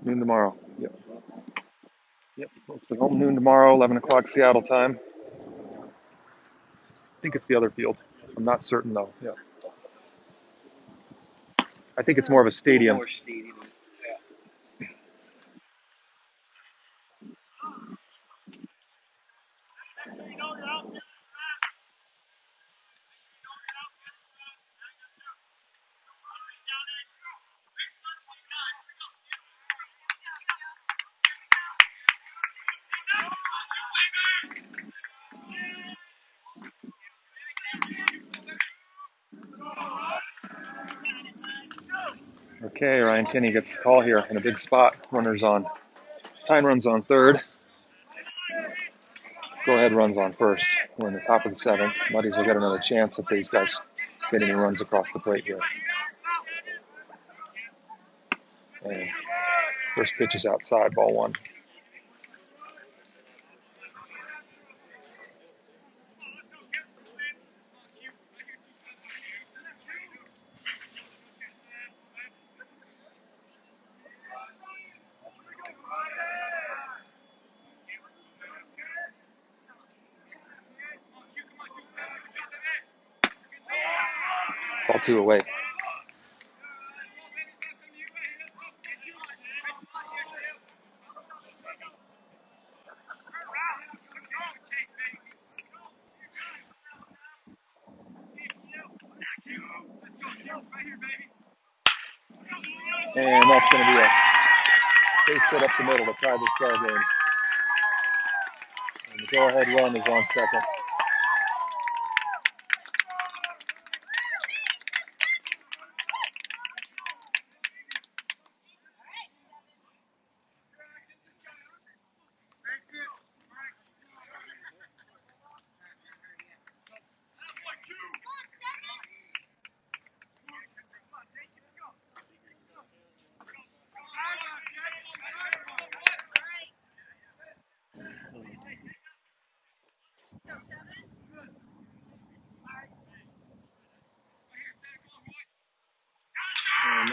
S1: Noon tomorrow. Yep. Yep. Folks at home noon tomorrow, 11 o'clock Seattle time. I think it's the other field. I'm not certain though. Yeah. I think it's more of a stadium.
S2: More stadium.
S1: Okay, Ryan Kenny gets the call here in a big spot. Runners on. Tyne runs on third. Go ahead runs on first. We're in the top of the seventh. Muddies will get another chance if these guys get any runs across the plate here. And first pitch is outside, ball one. Ball two away. And that's going to be a base hit up the middle to tie this ball game. And the go-ahead run is on second.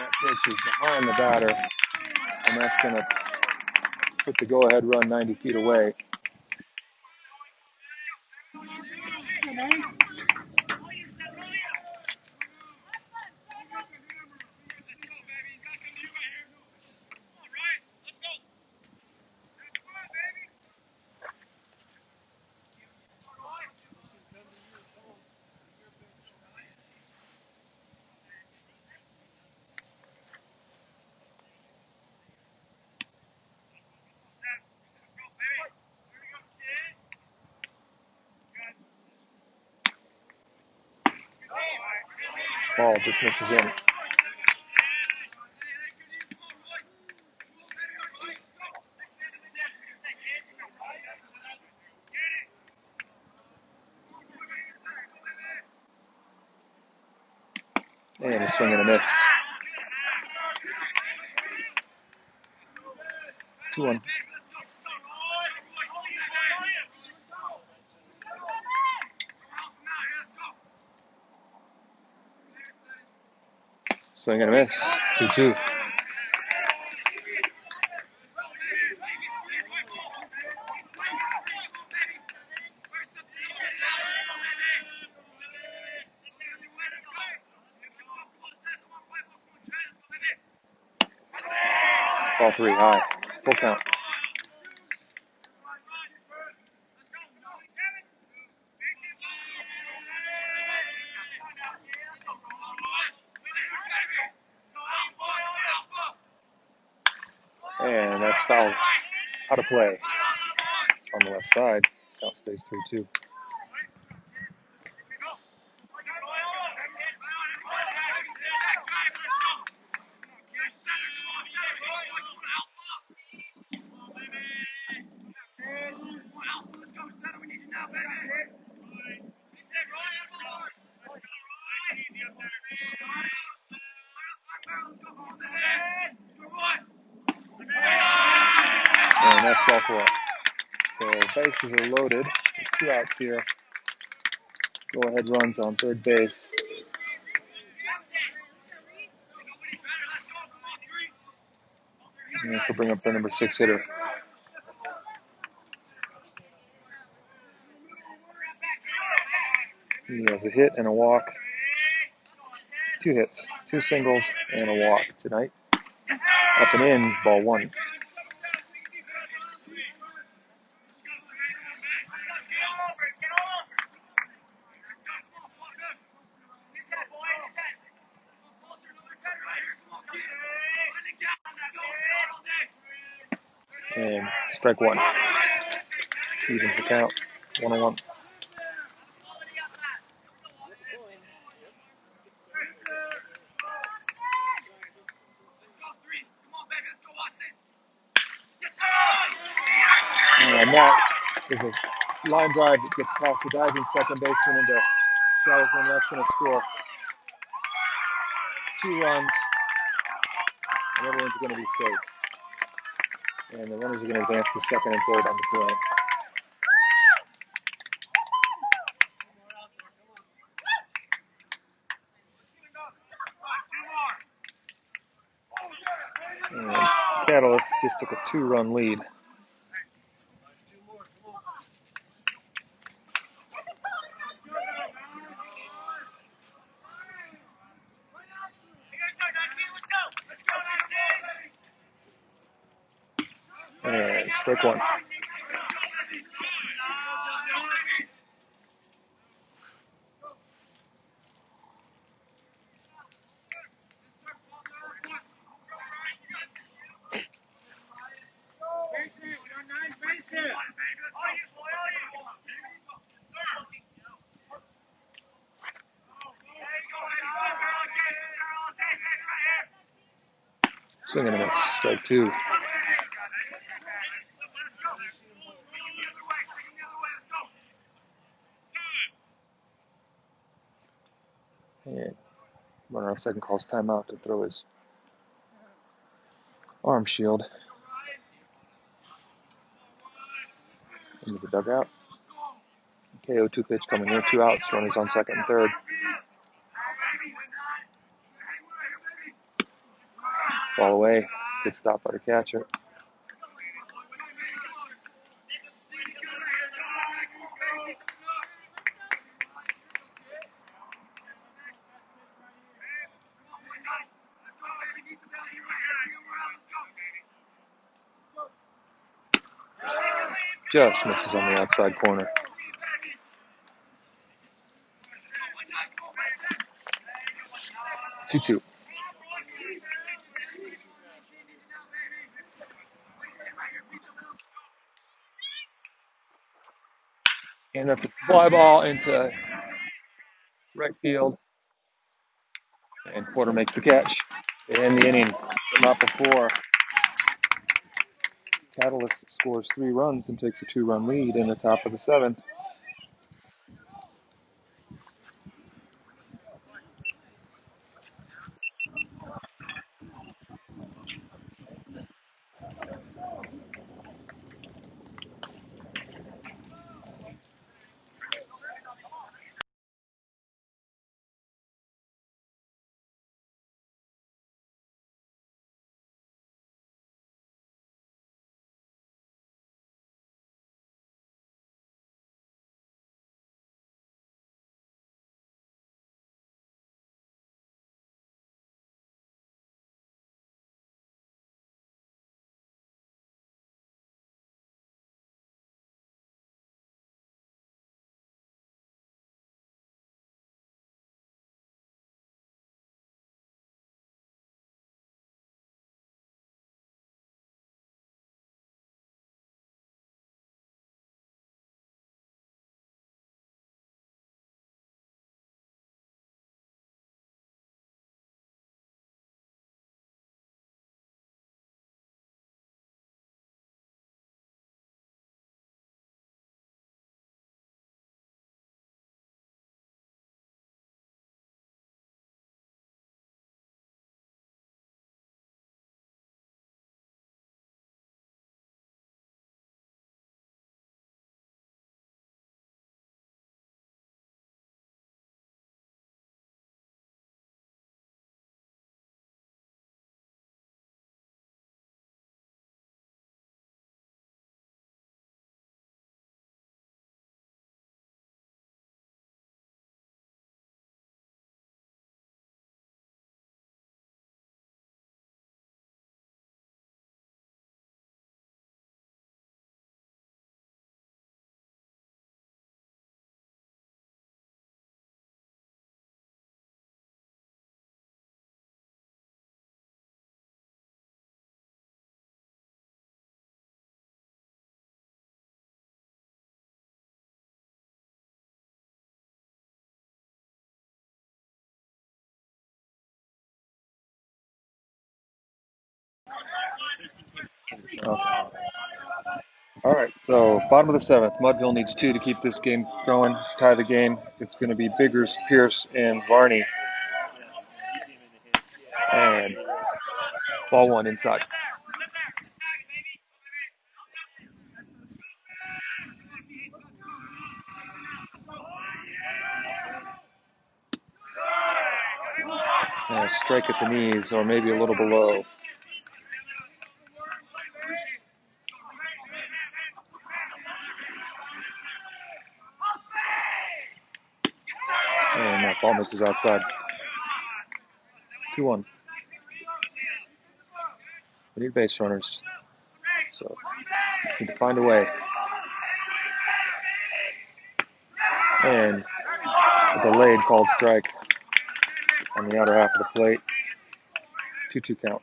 S1: That pitch is behind the batter, and that's going to put the go-ahead run 90 feet away. Ball just misses in. And a swing and a miss. 2-1. Swing and a miss. 2-2. Ball 3 high. Full count. And that's foul. Out of play. On the left side. Count stays 3-2. And that's ball 4. So bases are loaded. There's 2 outs here. Go-ahead runs on third base. And this will bring up the number 6 hitter. He has a hit and a walk. 2 hits, 2 singles, and a walk tonight. Up and in, ball 1. And strike 1. Evens the count. 1-1. And that is a line drive that gets past the diving second baseman into Jonathan. That's going to score 2 runs, and everyone's going to be safe. And the runners are going to advance to second and third on the play. And Catalyst just took a 2-run lead. And strike 1. Swing and a miss. Strike 2. And runner on second calls timeout to throw his arm shield into the dugout. KO2 pitch coming in, 2 outs. Runners on second and third. Ball away. Good stop by the catcher. Just misses on the outside corner. Two. And that's a fly ball into right field. And Porter makes the catch to end the inning, but not before. Catalyst scores 3 runs and takes a 2-run lead in the top of the 7th. Okay. All right, so bottom of the 7th. Mudville needs 2 to keep this game going, tie the game. It's going to be Biggers, Pierce, and Varney. And ball 1 inside. And a strike at the knees, or maybe a little below. And that ball misses outside. 2-1. We need base runners, so we need to find a way. And a delayed called strike on the outer half of the plate. 2-2 count.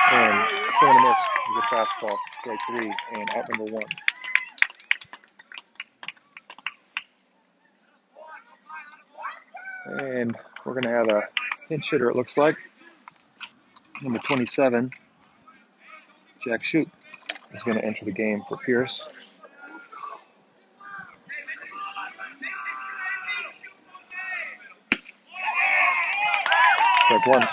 S1: And swing and a miss. Good fastball. Strike 3 and out number 1. And we're going to have a pinch hitter, it looks like. Number 27, Jack Shute, is going to enter the game for Pierce. Strike one.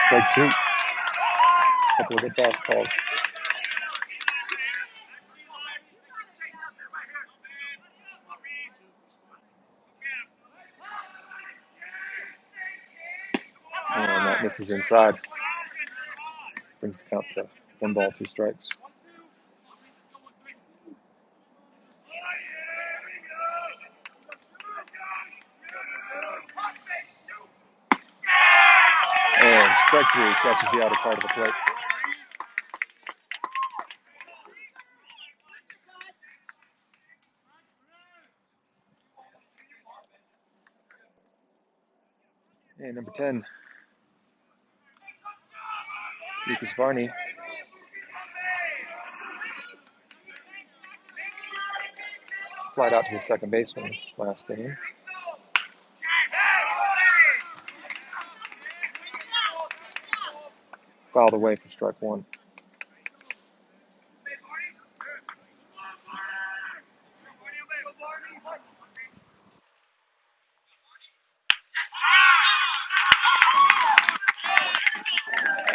S1: Strike two. Couple of good fastballs. And that misses inside. Brings the count to 1 ball, 2 strikes. And strike three catches the outer part of the plate. And number 10, Lucas Varney. Flied out to the second baseman last inning. Fouled away for strike one.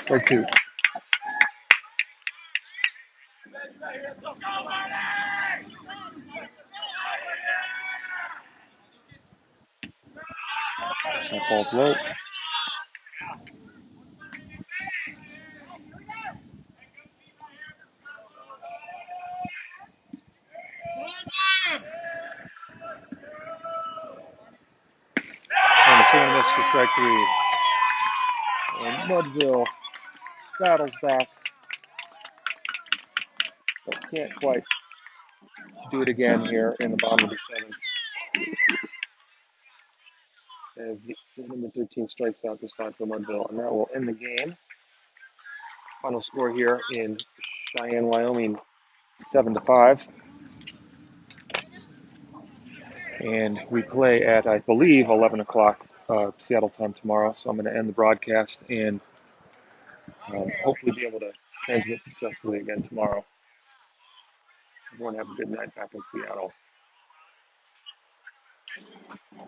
S1: Strike two. That ball's low. And a swing and a miss for strike three. And Mudville battles back, but can't quite do it again here in the bottom of the seventh. As the number 13 strikes out this time for Mudville, and that will end the game. Final score here in Cheyenne, Wyoming, 7-5. And we play at, I believe, 11 o'clock Seattle time tomorrow. So I'm going to end the broadcast and hopefully be able to transmit successfully again tomorrow. Everyone have a good night back in Seattle.